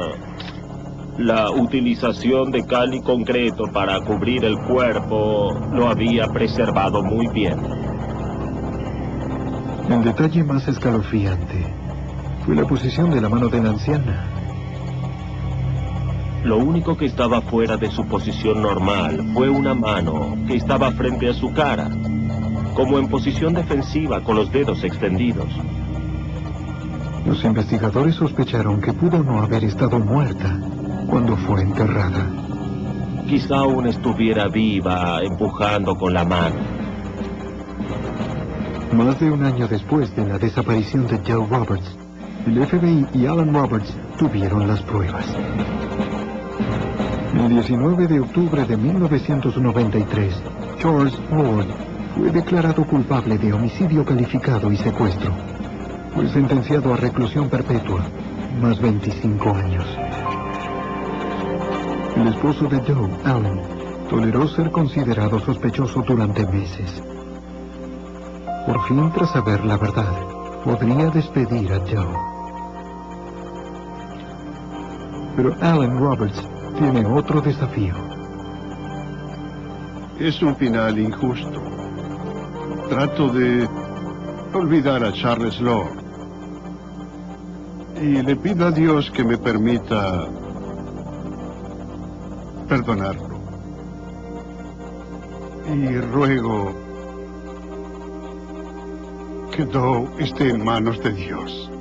Speaker 7: la utilización de cal y concreto para cubrir el cuerpo, lo había preservado muy bien.
Speaker 1: El detalle más escalofriante fue la posición de la mano de la anciana.
Speaker 7: Lo único que estaba fuera de su posición normal fue una mano que estaba frente a su cara, como en posición defensiva con los dedos extendidos.
Speaker 1: Los investigadores sospecharon que pudo no haber estado muerta cuando fue enterrada.
Speaker 7: Quizá aún estuviera viva, empujando con la mano.
Speaker 1: Más de un año después de la desaparición de Joe Roberts, el FBI y Alan Roberts tuvieron las pruebas. El 19 de octubre de 1993, Charles Ward fue declarado culpable de homicidio calificado y secuestro. Fue sentenciado a reclusión perpetua, más 25 años. El esposo de Joe, Alan, toleró ser considerado sospechoso durante meses. Por fin, tras saber la verdad, podría despedir a Joe. Pero Alan Roberts tiene otro desafío.
Speaker 8: Es un final injusto. Trato de olvidar a Charles Lord. Y le pido a Dios que me permita perdonarlo. Y ruego que Doe esté en manos de Dios.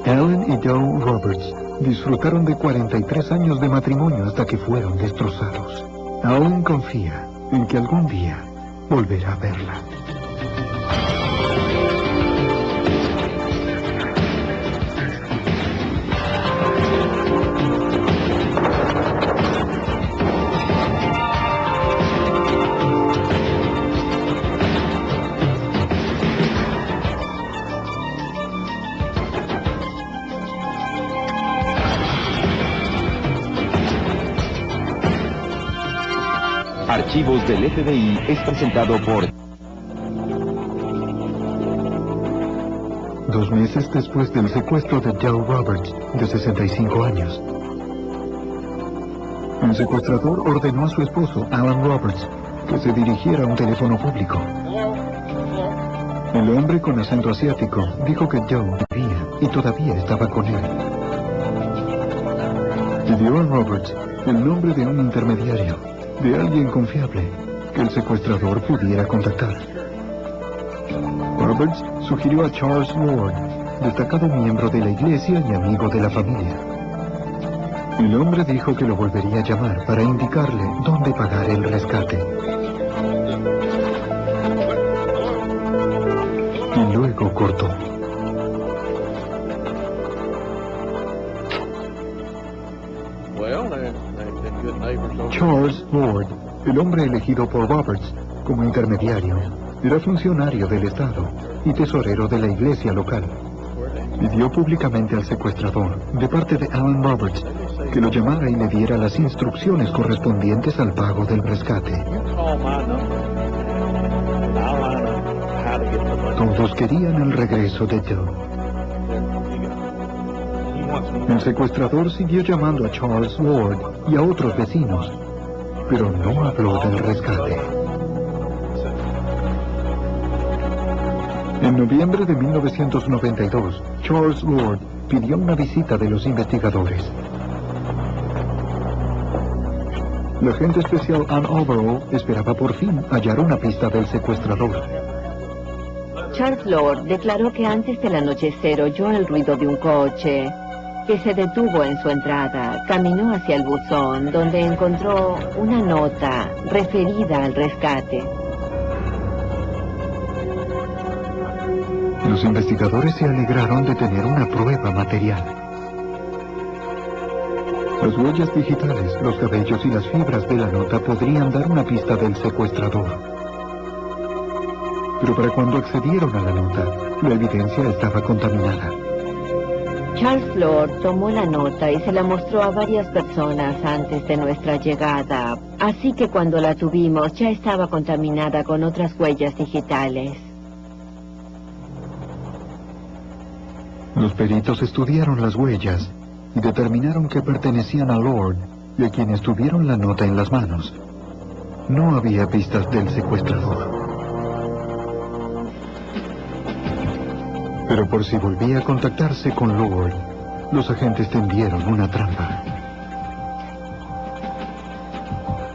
Speaker 1: Alan y Joe Roberts disfrutaron de 43 años de matrimonio hasta que fueron destrozados. Alan confía en que algún día volverá a verla.
Speaker 9: Archivos del FBI es presentado por...
Speaker 1: 2 meses después del secuestro de Joe Roberts, de 65 años. El secuestrador ordenó a su esposo, Alan Roberts, que se dirigiera a un teléfono público. El hombre con acento asiático dijo que Joe vivía y todavía estaba con él. Pidió a Roberts el nombre de un intermediario, de alguien confiable, que el secuestrador pudiera contactar. Roberts sugirió a Charles Ward, destacado miembro de la iglesia y amigo de la familia. El hombre dijo que lo volvería a llamar para indicarle dónde pagar el rescate. Y luego cortó. Charles Ward, el hombre elegido por Roberts como intermediario, era funcionario del Estado y tesorero de la iglesia local. Pidió públicamente al secuestrador, de parte de Alan Roberts, que lo llamara y le diera las instrucciones correspondientes al pago del rescate. Todos querían el regreso de Joe. El secuestrador siguió llamando a Charles Ward y a otros vecinos, pero no habló del rescate. En noviembre de 1992, Charles Ward pidió una visita de los investigadores. La agente especial Ann Overall esperaba por fin hallar una pista del secuestrador.
Speaker 3: Charles Lord declaró que antes del anochecer oyó el ruido de un coche, que se detuvo en su entrada, caminó hacia el buzón, donde encontró una nota referida al rescate.
Speaker 1: Los investigadores se alegraron de tener una prueba material. Las huellas digitales, los cabellos y las fibras de la nota podrían dar una pista del secuestrador. Pero para cuando accedieron a la nota, la evidencia estaba contaminada.
Speaker 3: Charles Lord tomó la nota y se la mostró a varias personas antes de nuestra llegada, así que cuando la tuvimos ya estaba contaminada con otras huellas digitales.
Speaker 1: Los peritos estudiaron las huellas y determinaron que pertenecían a Lord y a quienes tuvieron la nota en las manos. No había pistas del secuestrador. Pero por si volvía a contactarse con Lord, los agentes tendieron una trampa.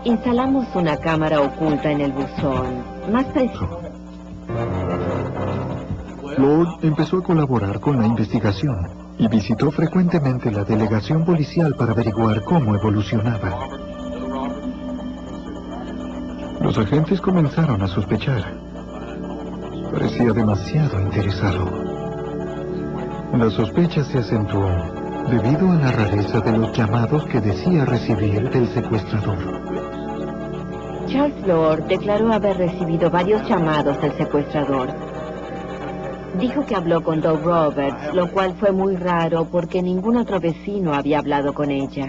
Speaker 3: Instalamos una cámara oculta en el buzón. Más preciso.
Speaker 1: Lord empezó a colaborar con la investigación y visitó frecuentemente la delegación policial para averiguar cómo evolucionaba. Los agentes comenzaron a sospechar. Parecía demasiado interesado. La sospecha se acentuó debido a la rareza de los llamados que decía recibir del secuestrador.
Speaker 3: Charles Lord declaró haber recibido varios llamados del secuestrador. Dijo que habló con Doug Roberts, lo cual fue muy raro porque ningún otro vecino había hablado con ella.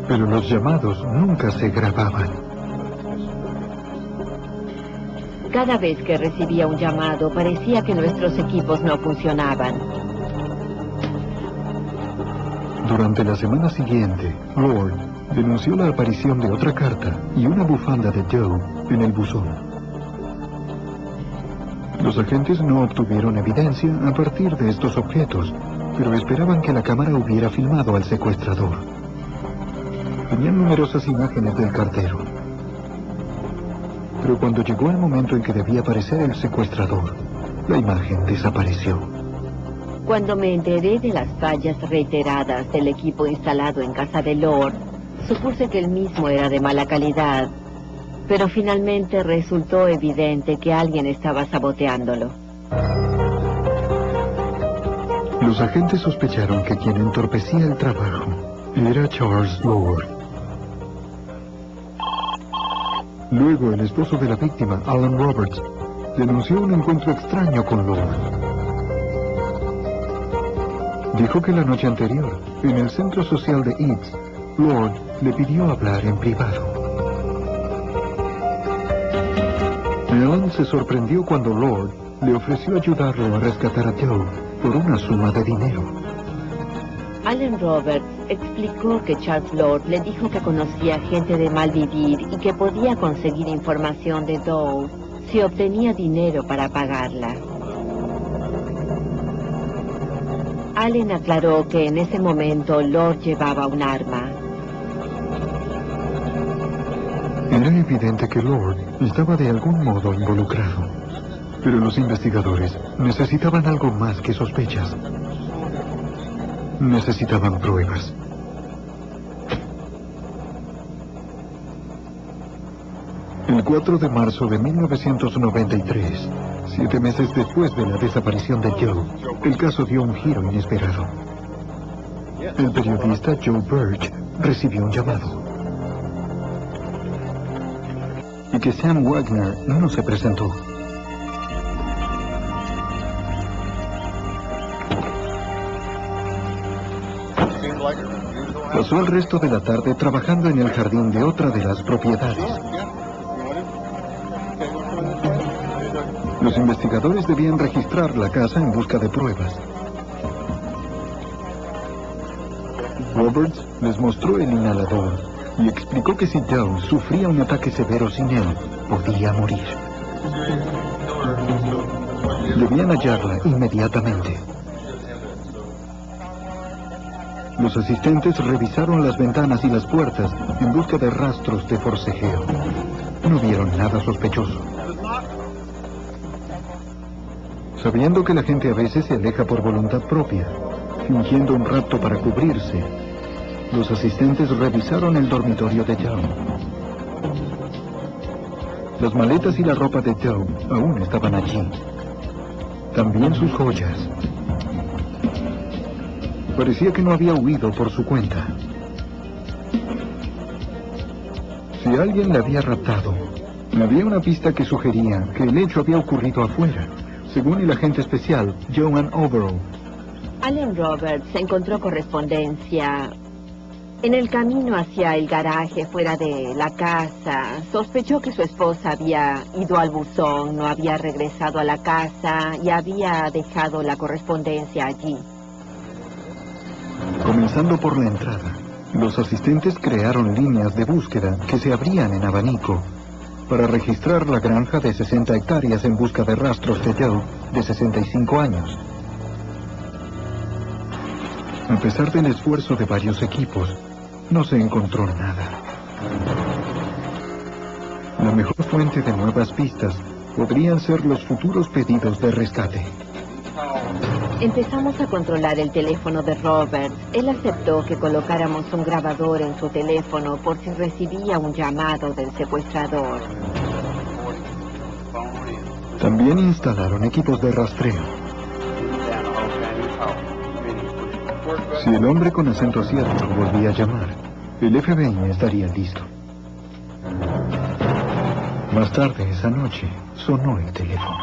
Speaker 1: Pero los llamados nunca se grababan.
Speaker 3: Cada vez que recibía un llamado, parecía que nuestros equipos no funcionaban.
Speaker 1: Durante la semana siguiente, Lord denunció la aparición de otra carta y una bufanda de Joe en el buzón. Los agentes no obtuvieron evidencia a partir de estos objetos, pero esperaban que la cámara hubiera filmado al secuestrador. Tenían numerosas imágenes del cartero. Pero cuando llegó el momento en que debía aparecer el secuestrador, la imagen desapareció.
Speaker 3: Cuando me enteré de las fallas reiteradas del equipo instalado en casa de Lord, supuse que el mismo era de mala calidad, pero finalmente resultó evidente que alguien estaba saboteándolo.
Speaker 1: Los agentes sospecharon que quien entorpecía el trabajo era Charles Lord. Luego, el esposo de la víctima, Alan Roberts, denunció un encuentro extraño con Lord. Dijo que la noche anterior, en el centro social de Eads, Lord le pidió hablar en privado. Alan se sorprendió cuando Lord le ofreció ayudarlo a rescatar a Joe por una suma de dinero.
Speaker 3: Alan Roberts explicó que Charles Lord le dijo que conocía gente de mal vivir y que podía conseguir información de Doe si obtenía dinero para pagarla. Allen aclaró que en ese momento Lord llevaba un arma.
Speaker 1: Era evidente que Lord estaba de algún modo involucrado, pero los investigadores necesitaban algo más que sospechas. Necesitaban pruebas. El 4 de marzo de 1993, 7 meses después de la desaparición de Joe, el caso dio un giro inesperado. El periodista Joe Birch recibió un llamado. Y que Sam Wagner no se presentó. Pasó el resto de la tarde trabajando en el jardín de otra de las propiedades. Los investigadores debían registrar la casa en busca de pruebas. Roberts les mostró el inhalador y explicó que si Joe sufría un ataque severo sin él, podía morir. Debían hallarla inmediatamente. Los asistentes revisaron las ventanas y las puertas en busca de rastros de forcejeo. No vieron nada sospechoso. Sabiendo que la gente a veces se aleja por voluntad propia, fingiendo un rapto para cubrirse, los asistentes revisaron el dormitorio de Joe. Las maletas y la ropa de Joe aún estaban allí. También sus joyas. Parecía que no había huido por su cuenta. Si alguien le había raptado, había una pista que sugería que el hecho había ocurrido afuera, según el agente especial Joan Overall.
Speaker 3: Alan Roberts encontró correspondencia en el camino hacia el garaje fuera de la casa. Sospechó que su esposa había ido al buzón, no había regresado a la casa y había dejado la correspondencia allí.
Speaker 1: Comenzando por la entrada, los asistentes crearon líneas de búsqueda que se abrían en abanico para registrar la granja de 60 hectáreas en busca de rastros de Joe, de 65 años. A pesar del esfuerzo de varios equipos, no se encontró nada. La mejor fuente de nuevas pistas podrían ser los futuros pedidos de rescate.
Speaker 3: Empezamos a controlar el teléfono de Roberts. Él aceptó que colocáramos un grabador en su teléfono por si recibía un llamado del secuestrador.
Speaker 1: También instalaron equipos de rastreo. Si el hombre con acento asiático volvía a llamar, el FBI estaría listo. Más tarde esa noche, sonó el teléfono.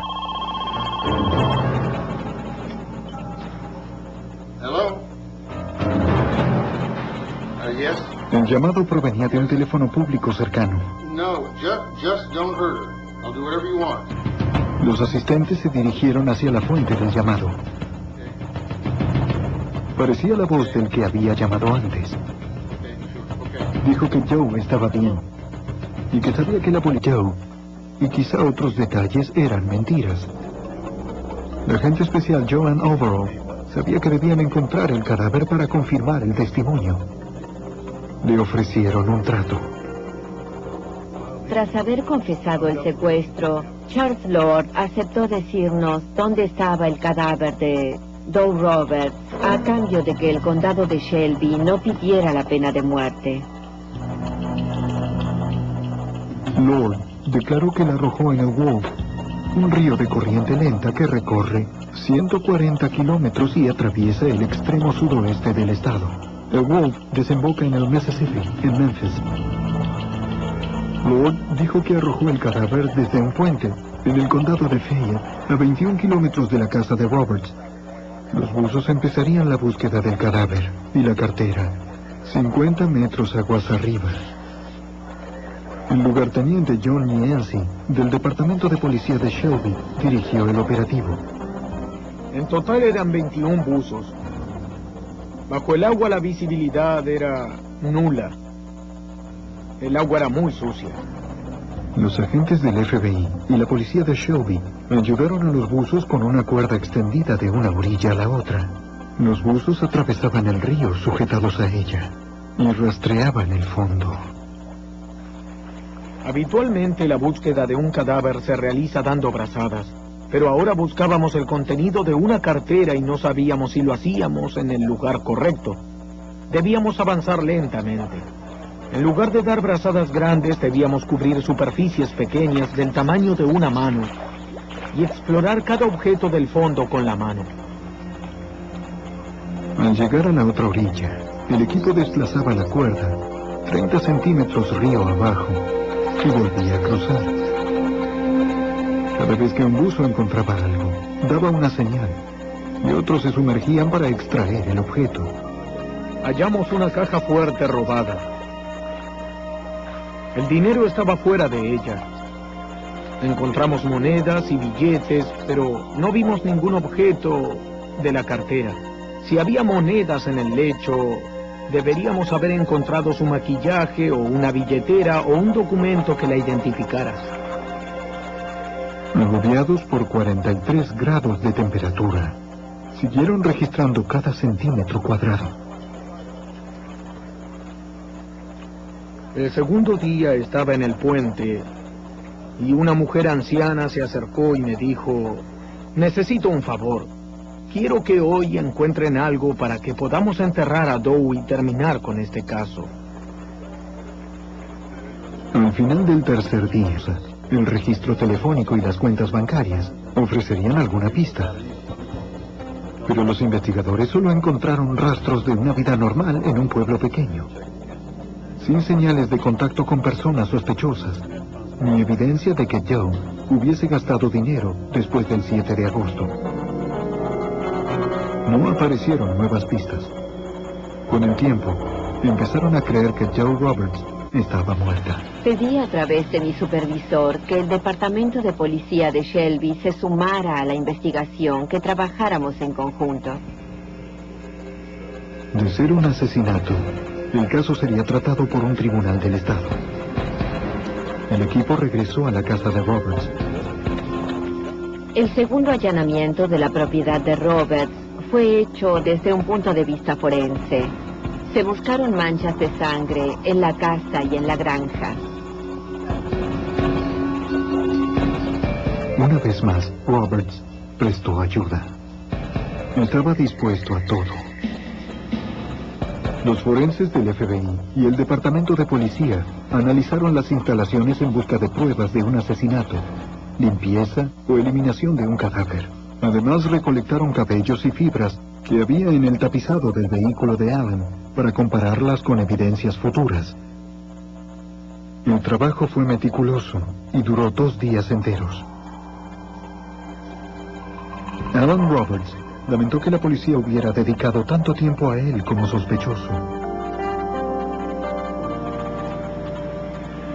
Speaker 4: Hello? Yes?
Speaker 1: El llamado provenía de un teléfono público cercano.
Speaker 4: No, just don't hurt her. I'll do whatever you want.
Speaker 1: Los asistentes se dirigieron hacia la fuente del llamado. Parecía la voz del que había llamado antes. Dijo que Joe estaba bien y que sabía que la policía y quizá otros detalles eran mentiras. La agente especial Joan Overall sabía que debían encontrar el cadáver para confirmar el testimonio. Le ofrecieron un trato.
Speaker 3: Tras haber confesado el secuestro, Charles Lord aceptó decirnos dónde estaba el cadáver de Doe Roberts a cambio de que el condado de Shelby no pidiera la pena de muerte.
Speaker 1: Lord declaró que la arrojó en el Wolf, un río de corriente lenta que recorre 140 kilómetros y atraviesa el extremo sudoeste del estado. El Wolf desemboca en el Mississippi, en Memphis. Lord dijo que arrojó el cadáver desde un puente, en el condado de Fayette, a 21 kilómetros de la casa de Roberts. Los buzos empezarían la búsqueda del cadáver y la cartera, 50 metros aguas arriba. El lugarteniente John Yancey, del Departamento de Policía de Shelby, dirigió el operativo.
Speaker 2: En total eran 21 buzos. Bajo el agua la visibilidad era nula. El agua era muy sucia.
Speaker 1: Los agentes del FBI y la policía de Shelby ayudaron a los buzos con una cuerda extendida de una orilla a la otra. Los buzos atravesaban el río sujetados a ella y rastreaban el fondo.
Speaker 2: Habitualmente la búsqueda de un cadáver se realiza dando brazadas, pero ahora buscábamos el contenido de una cartera y no sabíamos si lo hacíamos en el lugar correcto. Debíamos avanzar lentamente. En lugar de dar brazadas grandes, debíamos cubrir superficies pequeñas del tamaño de una mano y explorar cada objeto del fondo con la mano.
Speaker 1: Al llegar a la otra orilla, el equipo desplazaba la cuerda 30 centímetros río abajo y volvía a cruzar. Cada vez que un buzo encontraba algo, daba una señal y otros se sumergían para extraer el objeto.
Speaker 2: Hallamos una caja fuerte robada. El dinero estaba fuera de ella. Encontramos monedas y billetes, pero no vimos ningún objeto de la cartera. Si había monedas en el lecho, deberíamos haber encontrado su maquillaje o una billetera o un documento que la identificara.
Speaker 1: Agobiados por 43 grados de temperatura, siguieron registrando cada centímetro cuadrado.
Speaker 2: El segundo día estaba en el puente y una mujer anciana se acercó y me dijo: necesito un favor. Quiero que hoy encuentren algo para que podamos enterrar a Doe y terminar con este caso.
Speaker 1: Al final del tercer día, el registro telefónico y las cuentas bancarias ofrecerían alguna pista. Pero los investigadores solo encontraron rastros de una vida normal en un pueblo pequeño, sin señales de contacto con personas sospechosas, ni evidencia de que Joe hubiese gastado dinero después del 7 de agosto. No aparecieron nuevas pistas. Con el tiempo, empezaron a creer que Joe Roberts estaba muerta.
Speaker 3: Pedí a través de mi supervisor que el Departamento de Policía de Shelby se sumara a la investigación, que trabajáramos en conjunto.
Speaker 1: De ser un asesinato, el caso sería tratado por un tribunal del estado. El equipo regresó a la casa de Roberts.
Speaker 3: El segundo allanamiento de la propiedad de Roberts fue hecho desde un punto de vista forense. Se buscaron manchas de sangre en la casa y en la granja.
Speaker 1: Una vez más, Roberts prestó ayuda. Estaba dispuesto a todo. Los forenses del FBI y el Departamento de Policía analizaron las instalaciones en busca de pruebas de un asesinato, limpieza o eliminación de un cadáver. Además, recolectaron cabellos y fibras que había en el tapizado del vehículo de Allen para compararlas con evidencias futuras. El trabajo fue meticuloso y duró 2 días enteros. Alan Roberts lamentó que la policía hubiera dedicado tanto tiempo a él como sospechoso.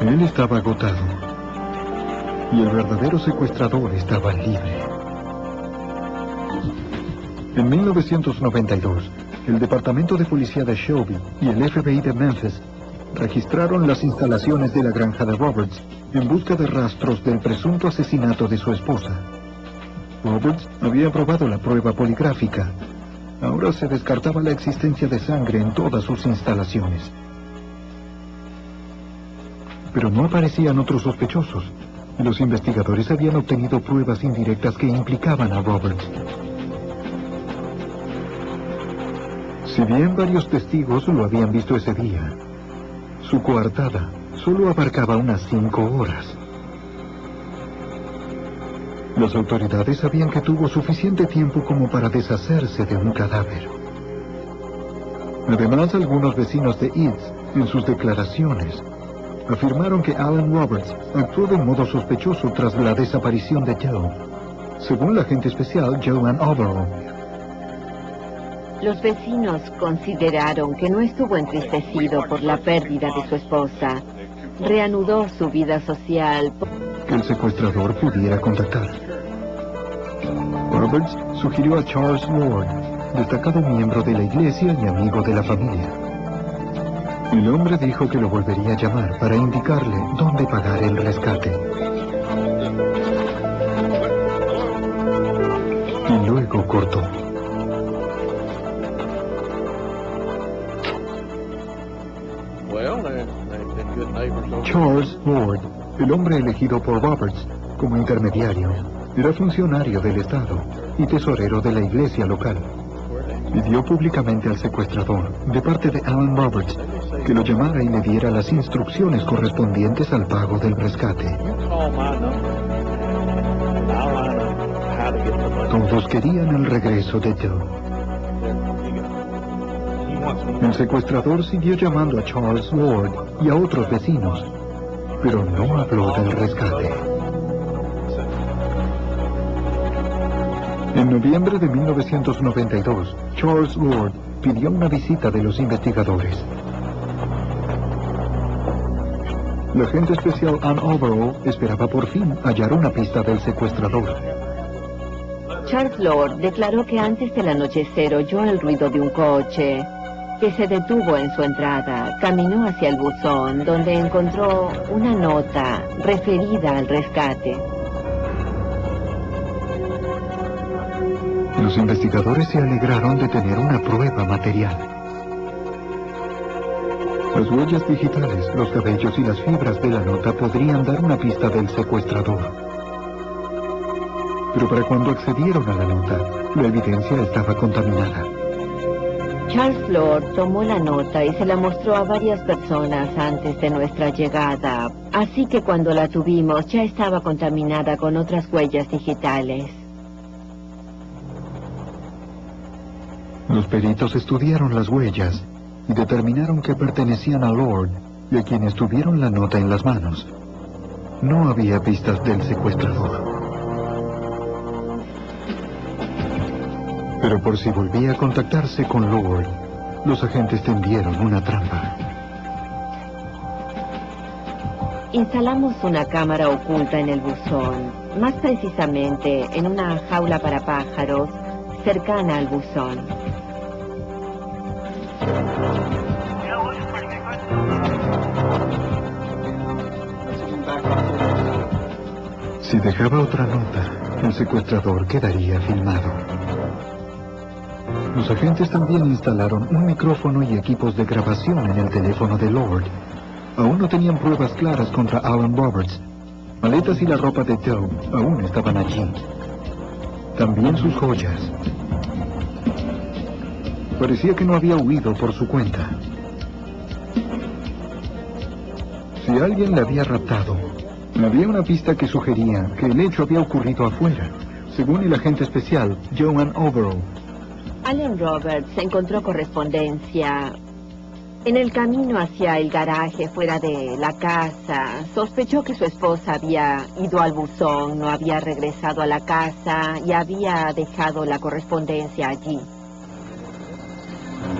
Speaker 1: Él estaba agotado y el verdadero secuestrador estaba libre. En 1992, el Departamento de Policía de Shelby y el FBI de Memphis registraron las instalaciones de la granja de Roberts en busca de rastros del presunto asesinato de su esposa. Roberts había aprobado la prueba poligráfica. Ahora se descartaba la existencia de sangre en todas sus instalaciones. Pero no aparecían otros sospechosos. Los investigadores habían obtenido pruebas indirectas que implicaban a Roberts. Si bien varios testigos lo habían visto ese día, su coartada solo abarcaba unas 5 horas. Las autoridades sabían que tuvo suficiente tiempo como para deshacerse de un cadáver. Además, algunos vecinos de Eads, en sus declaraciones, afirmaron que Alan Roberts actuó de modo sospechoso tras la desaparición de Joe, según la agente especial Joanne Overall.
Speaker 3: Los vecinos consideraron que no estuvo entristecido por la pérdida de su esposa. Reanudó su vida social.
Speaker 1: Que el secuestrador pudiera contactar. Roberts sugirió a Charles Ward, destacado miembro de la iglesia y amigo de la familia. El hombre dijo que lo volvería a llamar para indicarle dónde pagar el rescate. Y luego cortó. Charles Ward, el hombre elegido por Roberts como intermediario, era funcionario del Estado y tesorero de la iglesia local. Pidió públicamente al secuestrador, de parte de Alan Roberts, que lo llamara y le diera las instrucciones correspondientes al pago del rescate. Todos querían el regreso de Joe. El secuestrador siguió llamando a Charles Ward y a otros vecinos, pero no habló del rescate. En noviembre de 1992, Charles Ward pidió una visita de los investigadores. La agente especial Ann Overall esperaba por fin hallar una pista del secuestrador.
Speaker 3: Charles Lord declaró que antes del anochecer oyó el ruido de un coche, que se detuvo en su entrada, caminó hacia el buzón, donde encontró una nota referida al rescate.
Speaker 1: Los investigadores se alegraron de tener una prueba material. Las huellas digitales, los cabellos y las fibras de la nota podrían dar una pista del secuestrador. Pero para cuando accedieron a la nota, la evidencia estaba contaminada.
Speaker 3: Charles Lord tomó la nota y se la mostró a varias personas antes de nuestra llegada, así que cuando la tuvimos ya estaba contaminada con otras huellas digitales.
Speaker 1: Los peritos estudiaron las huellas y determinaron que pertenecían a Lord y a quienes tuvieron la nota en las manos. No había pistas del secuestrador. Pero por si volvía a contactarse con Lord, los agentes tendieron una trampa.
Speaker 3: Instalamos una cámara oculta en el buzón, más precisamente en una jaula para pájaros cercana al buzón.
Speaker 1: Si dejaba otra nota, el secuestrador quedaría filmado. Los agentes también instalaron un micrófono y equipos de grabación en el teléfono de Lord. Aún no tenían pruebas claras contra Alan Roberts. Maletas y la ropa de Joe aún estaban allí. También sus joyas. Parecía que no había huido por su cuenta. Si alguien le había raptado, había una pista que sugería que el hecho había ocurrido afuera, según el agente especial Joan Overall.
Speaker 3: Alan Roberts encontró correspondencia en el camino hacia el garaje fuera de la casa. Sospechó que su esposa había ido al buzón, no había regresado a la casa y había dejado la correspondencia allí.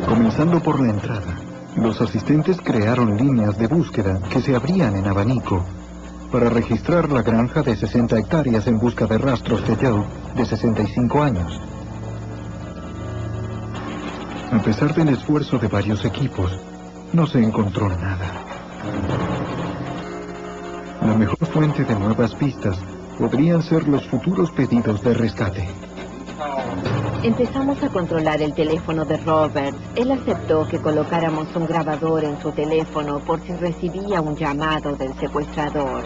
Speaker 1: Comenzando por la entrada, los asistentes crearon líneas de búsqueda que se abrían en abanico para registrar la granja de 60 hectáreas en busca de rastros de Joe, de 65 años. A pesar del esfuerzo de varios equipos, no se encontró nada. La mejor fuente de nuevas pistas podrían ser los futuros pedidos de rescate.
Speaker 3: Empezamos a controlar el teléfono de Roberts. Él aceptó que colocáramos un grabador en su teléfono por si recibía un llamado del secuestrador.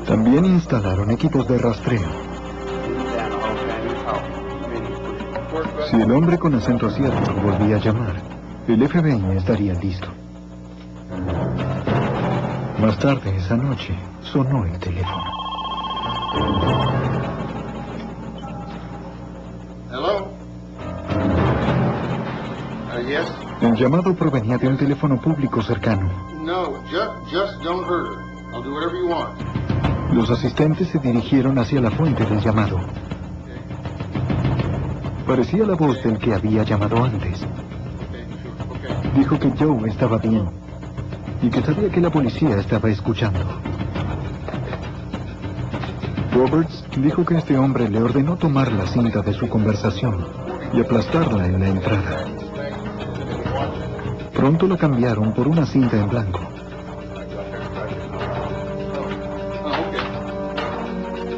Speaker 1: También instalaron equipos de rastreo. Si el hombre con acento asiático volvía a llamar, el FBI estaría listo. Más tarde esa noche, sonó el teléfono.
Speaker 4: Hello? Yes?
Speaker 1: El llamado provenía de un teléfono público cercano.
Speaker 4: No, just don't hurt her. I'll do whatever you want.
Speaker 1: Los asistentes se dirigieron hacia la fuente del llamado. Parecía la voz del que había llamado antes. Dijo que Joe estaba bien y que sabía que la policía estaba escuchando. Roberts dijo que este hombre le ordenó tomar la cinta de su conversación y aplastarla en la entrada. Pronto la cambiaron por una cinta en blanco.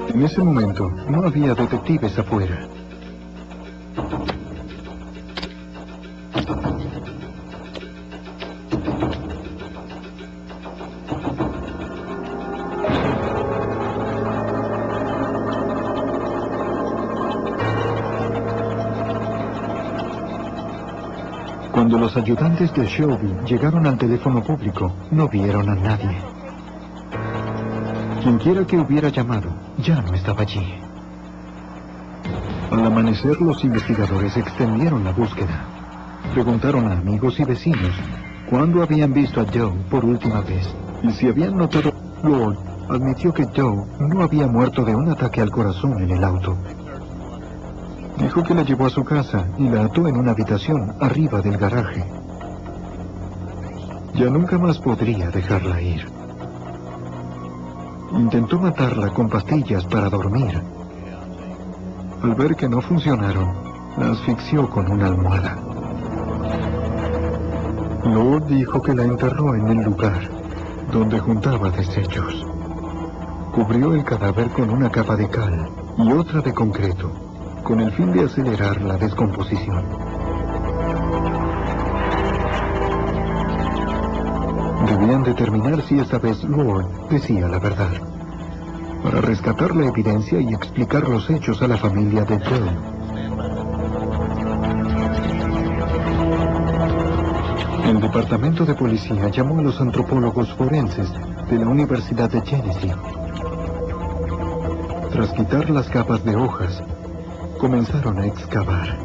Speaker 1: En ese momento no había detectives afuera. Cuando los ayudantes de Shelby llegaron al teléfono público, no vieron a nadie. Quienquiera que hubiera llamado, ya no estaba allí. Al amanecer, los investigadores extendieron la búsqueda. Preguntaron a amigos y vecinos cuándo habían visto a Joe por última vez y si habían notado. Lord admitió que Joe no había muerto de un ataque al corazón en el auto. Dijo que la llevó a su casa y la ató en una habitación arriba del garaje. Ya nunca más podría dejarla ir. Intentó matarla con pastillas para dormir. Al ver que no funcionaron, la asfixió con una almohada. Lord dijo que la enterró en el lugar donde juntaba desechos. Cubrió el cadáver con una capa de cal y otra de concreto, con el fin de acelerar la descomposición. Debían determinar si esta vez Lord decía la verdad, para rescatar la evidencia y explicar los hechos a la familia de Joe. El departamento de policía llamó a los antropólogos forenses de la Universidad de Genesee. Tras quitar las capas de hojas, comenzaron a excavar.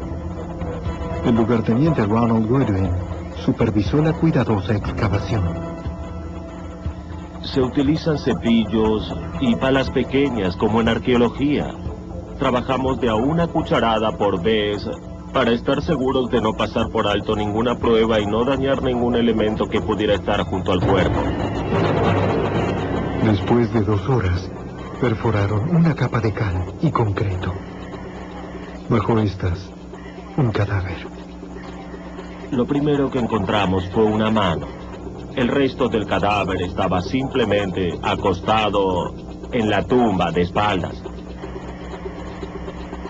Speaker 1: El lugarteniente Ronald Goodwin supervisó la cuidadosa excavación.
Speaker 7: Se utilizan cepillos y palas pequeñas como en arqueología. Trabajamos de a una cucharada por vez para estar seguros de no pasar por alto ninguna prueba y no dañar ningún elemento que pudiera estar junto al cuerpo.
Speaker 1: Después de 2 horas, perforaron una capa de cal y concreto. Bajo estas, un cadáver.
Speaker 7: Lo primero que encontramos fue una mano. El resto del cadáver estaba simplemente acostado en la tumba de espaldas.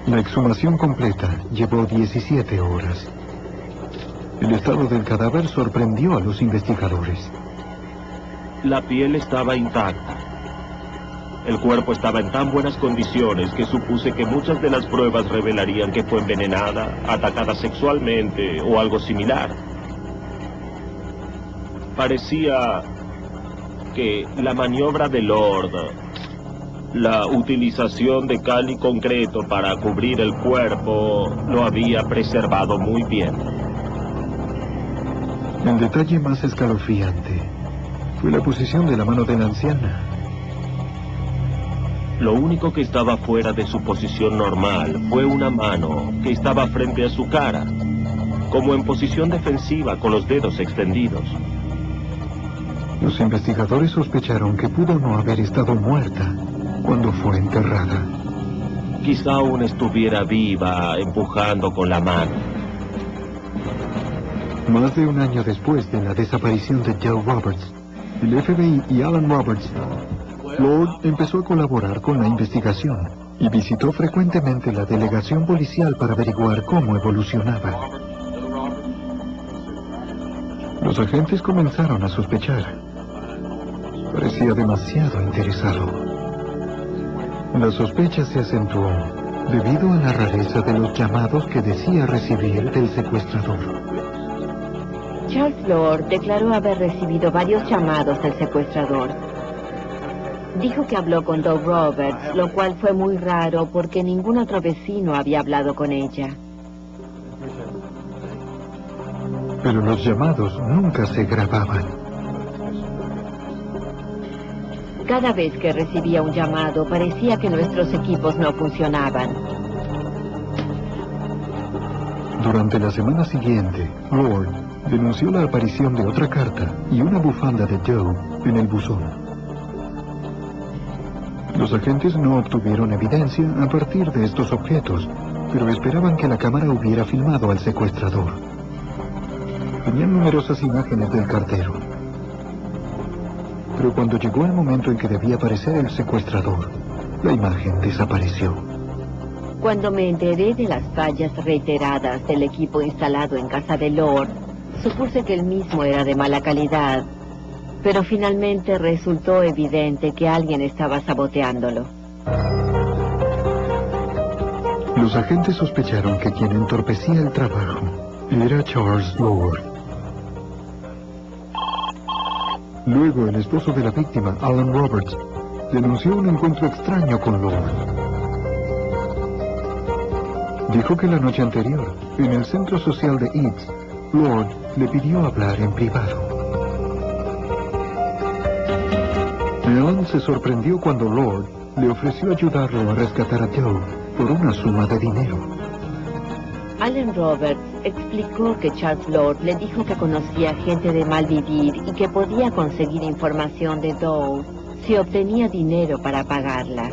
Speaker 1: La exhumación completa llevó 17 horas. El estado del cadáver sorprendió a los investigadores.
Speaker 7: La piel estaba intacta. El cuerpo estaba en tan buenas condiciones que supuse que muchas de las pruebas revelarían que fue envenenada, atacada sexualmente o algo similar. Parecía que la maniobra de Lord, la utilización de cal y concreto para cubrir el cuerpo, lo había preservado muy bien.
Speaker 1: El detalle más escalofriante fue la posición de la mano de la anciana.
Speaker 7: Lo único que estaba fuera de su posición normal fue una mano que estaba frente a su cara, como en posición defensiva con los dedos extendidos.
Speaker 1: Los investigadores sospecharon que pudo no haber estado muerta cuando fue enterrada.
Speaker 7: Quizá aún estuviera viva, empujando con la mano.
Speaker 1: Más de un año después de la desaparición de Joe Roberts, el FBI y Alan Roberts, Lord empezó a colaborar con la investigación y visitó frecuentemente la delegación policial para averiguar cómo evolucionaba. Los agentes comenzaron a sospechar. Parecía demasiado interesado. La sospecha se acentuó debido a la rareza de los llamados que decía recibir del secuestrador.
Speaker 3: Charles Lord declaró haber recibido varios llamados del secuestrador. Dijo que habló con Doug Roberts, lo cual fue muy raro porque ningún otro vecino había hablado con ella.
Speaker 1: Pero los llamados nunca se grababan.
Speaker 3: Cada vez que recibía un llamado, parecía que nuestros equipos no funcionaban.
Speaker 1: Durante la semana siguiente, Lord denunció la aparición de otra carta y una bufanda de Joe en el buzón. Los agentes no obtuvieron evidencia a partir de estos objetos, pero esperaban que la cámara hubiera filmado al secuestrador. Tenían numerosas imágenes del cartero. Pero cuando llegó el momento en que debía aparecer el secuestrador, la imagen desapareció.
Speaker 3: Cuando me enteré de las fallas reiteradas del equipo instalado en casa de Lord, supuse que el mismo era de mala calidad, pero finalmente resultó evidente que alguien estaba saboteándolo.
Speaker 1: Los agentes sospecharon que quien entorpecía el trabajo era Charles Lord. Luego, el esposo de la víctima, Alan Roberts, denunció un encuentro extraño con Lord. Dijo que la noche anterior, en el centro social de Eads, Lord le pidió hablar en privado. Alan se sorprendió cuando Lord le ofreció ayudarlo a rescatar a Joe por una suma de dinero.
Speaker 3: Alan Roberts explicó que Charles Lord le dijo que conocía gente de mal vivir y que podía conseguir información de Doe si obtenía dinero para pagarla.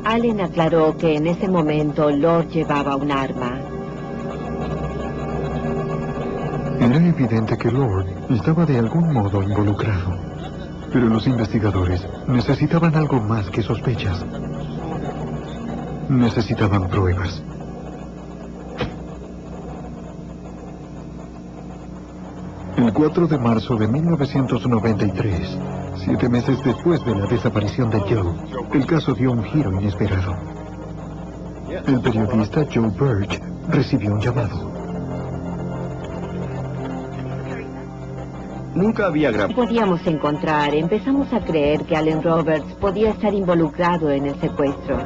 Speaker 3: Allen aclaró que en ese momento Lord llevaba un arma.
Speaker 1: Era evidente que Lord estaba de algún modo involucrado, pero los investigadores necesitaban algo más que sospechas. Necesitaban pruebas. El 4 de marzo de 1993, 7 meses después de la desaparición de Joe, el caso dio un giro inesperado. El periodista Joe Birch recibió un llamado.
Speaker 5: Nunca había grabado.
Speaker 3: Podíamos encontrar, empezamos a creer que Alan Roberts podía estar involucrado en el secuestro.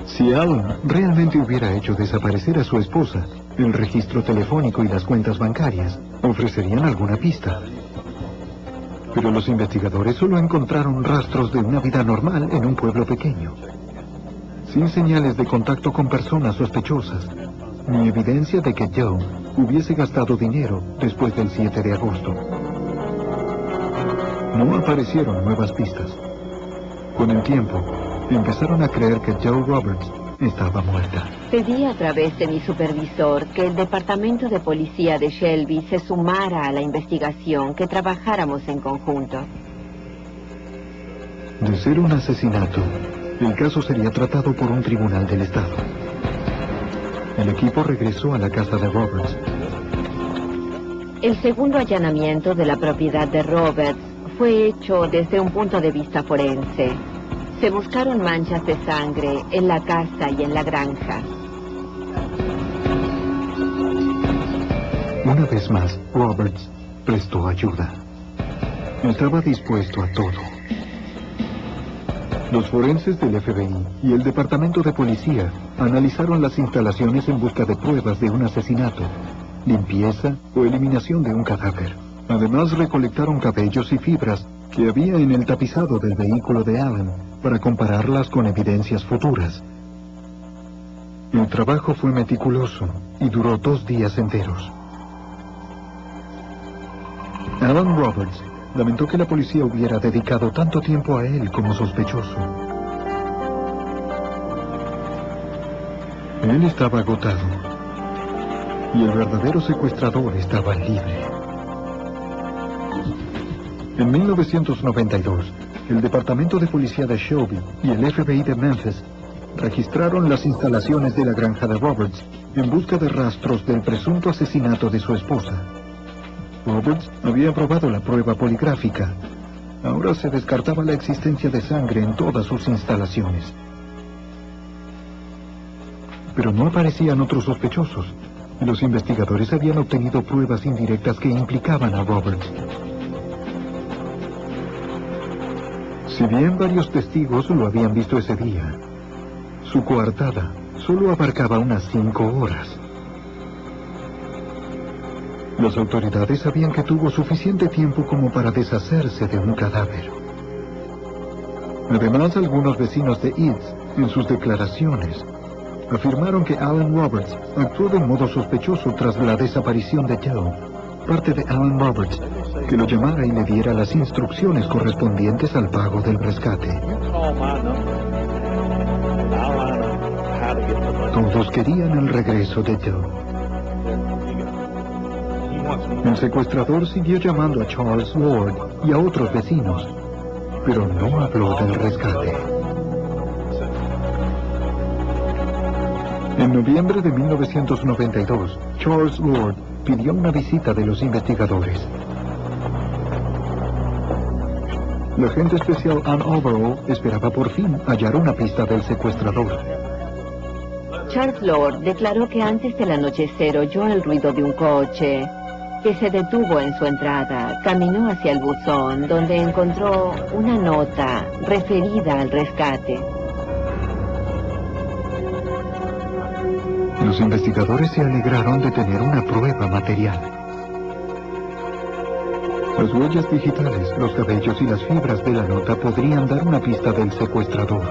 Speaker 1: Si Alan realmente hubiera hecho desaparecer a su esposa, el registro telefónico y las cuentas bancarias ofrecerían alguna pista. Pero los investigadores solo encontraron rastros de una vida normal en un pueblo pequeño, sin señales de contacto con personas sospechosas, ni evidencia de que Joe hubiese gastado dinero después del 7 de agosto. No aparecieron nuevas pistas. Con el tiempo, empezaron a creer que Joe Roberts estaba muerta.
Speaker 3: Pedí a través de mi supervisor que el departamento de policía de Shelby se sumara a la investigación, que trabajáramos en conjunto.
Speaker 1: De ser un asesinato, el caso sería tratado por un tribunal del estado. El equipo regresó a la casa de Roberts.
Speaker 3: El segundo allanamiento de la propiedad de Roberts fue hecho desde un punto de vista forense. Se buscaron manchas de sangre en la casa y en la granja.
Speaker 1: Una vez más, Roberts prestó ayuda. Estaba dispuesto a todo. Los forenses del FBI y el Departamento de Policía analizaron las instalaciones en busca de pruebas de un asesinato, limpieza o eliminación de un cadáver. Además, recolectaron cabellos y fibras que había en el tapizado del vehículo de Allen para compararlas con evidencias futuras. El trabajo fue meticuloso y duró 2 días enteros. Alan Roberts lamentó que la policía hubiera dedicado tanto tiempo a él como sospechoso. Él estaba agotado y el verdadero secuestrador estaba libre. En 1992, el Departamento de Policía de Shelby y el FBI de Memphis registraron las instalaciones de la granja de Roberts en busca de rastros del presunto asesinato de su esposa. Roberts había aprobado la prueba poligráfica. Ahora se descartaba la existencia de sangre en todas sus instalaciones. Pero no aparecían otros sospechosos. Los investigadores habían obtenido pruebas indirectas que implicaban a Roberts. Si bien varios testigos lo habían visto ese día, su coartada solo abarcaba unas 5 horas. Las autoridades sabían que tuvo suficiente tiempo como para deshacerse de un cadáver. Además, algunos vecinos de Eads, en sus declaraciones, afirmaron que Alan Roberts actuó de modo sospechoso tras la desaparición de Joe, parte de Alan Roberts, que lo llamara y le diera las instrucciones correspondientes al pago del rescate. Todos querían el regreso de Joe. El secuestrador siguió llamando a Charles Lord y a otros vecinos, pero no habló del rescate. En noviembre de 1992, Charles Lord pidió una visita de los investigadores. La agente especial Ann Overall esperaba por fin hallar una pista del secuestrador.
Speaker 3: Charles Lord declaró que antes del anochecer oyó el ruido de un coche, que se detuvo en su entrada, caminó hacia el buzón, donde encontró una nota referida al rescate.
Speaker 1: Los investigadores se alegraron de tener una prueba material. Las huellas digitales, los cabellos y las fibras de la nota podrían dar una pista del secuestrador.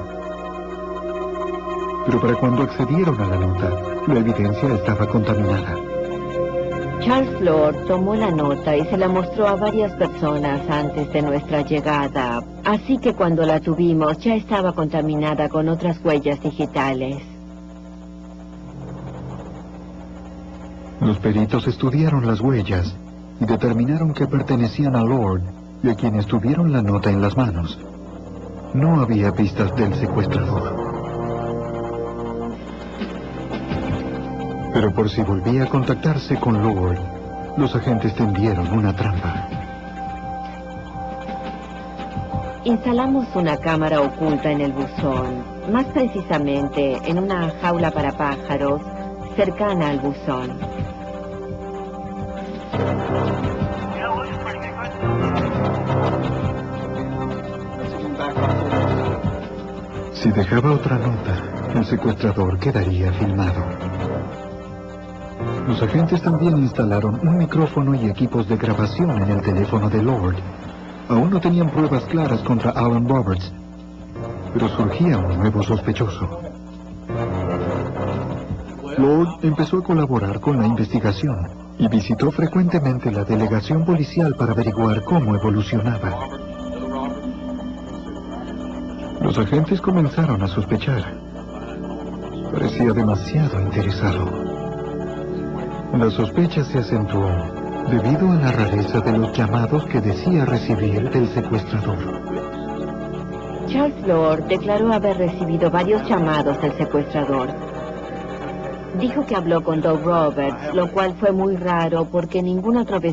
Speaker 1: Pero para cuando accedieron a la nota, la evidencia estaba contaminada.
Speaker 3: Charles Lord tomó la nota y se la mostró a varias personas antes de nuestra llegada, así que cuando la tuvimos ya estaba contaminada con otras huellas digitales.
Speaker 1: Los peritos estudiaron las huellas y determinaron que pertenecían a Lord y a quienes tuvieron la nota en las manos. No había pistas del secuestrador. Pero por si volvía a contactarse con Lord, los agentes tendieron una trampa.
Speaker 3: Instalamos una cámara oculta en el buzón, más precisamente en una jaula para pájaros cercana al buzón.
Speaker 1: Si dejaba otra nota, el secuestrador quedaría filmado. Los agentes también instalaron un micrófono y equipos de grabación en el teléfono de Lord. Aún no tenían pruebas claras contra Alan Roberts, pero surgía un nuevo sospechoso. Lord empezó a colaborar con la investigación y visitó frecuentemente la delegación policial para averiguar cómo evolucionaba. Los agentes comenzaron a sospechar. Parecía demasiado interesado. La sospecha se acentuó debido a la rareza de los llamados que decía recibir del secuestrador.
Speaker 3: Charles Lord declaró haber recibido varios llamados del secuestrador. Dijo que habló con Doug Roberts, lo cual fue muy raro porque ningún otro vecino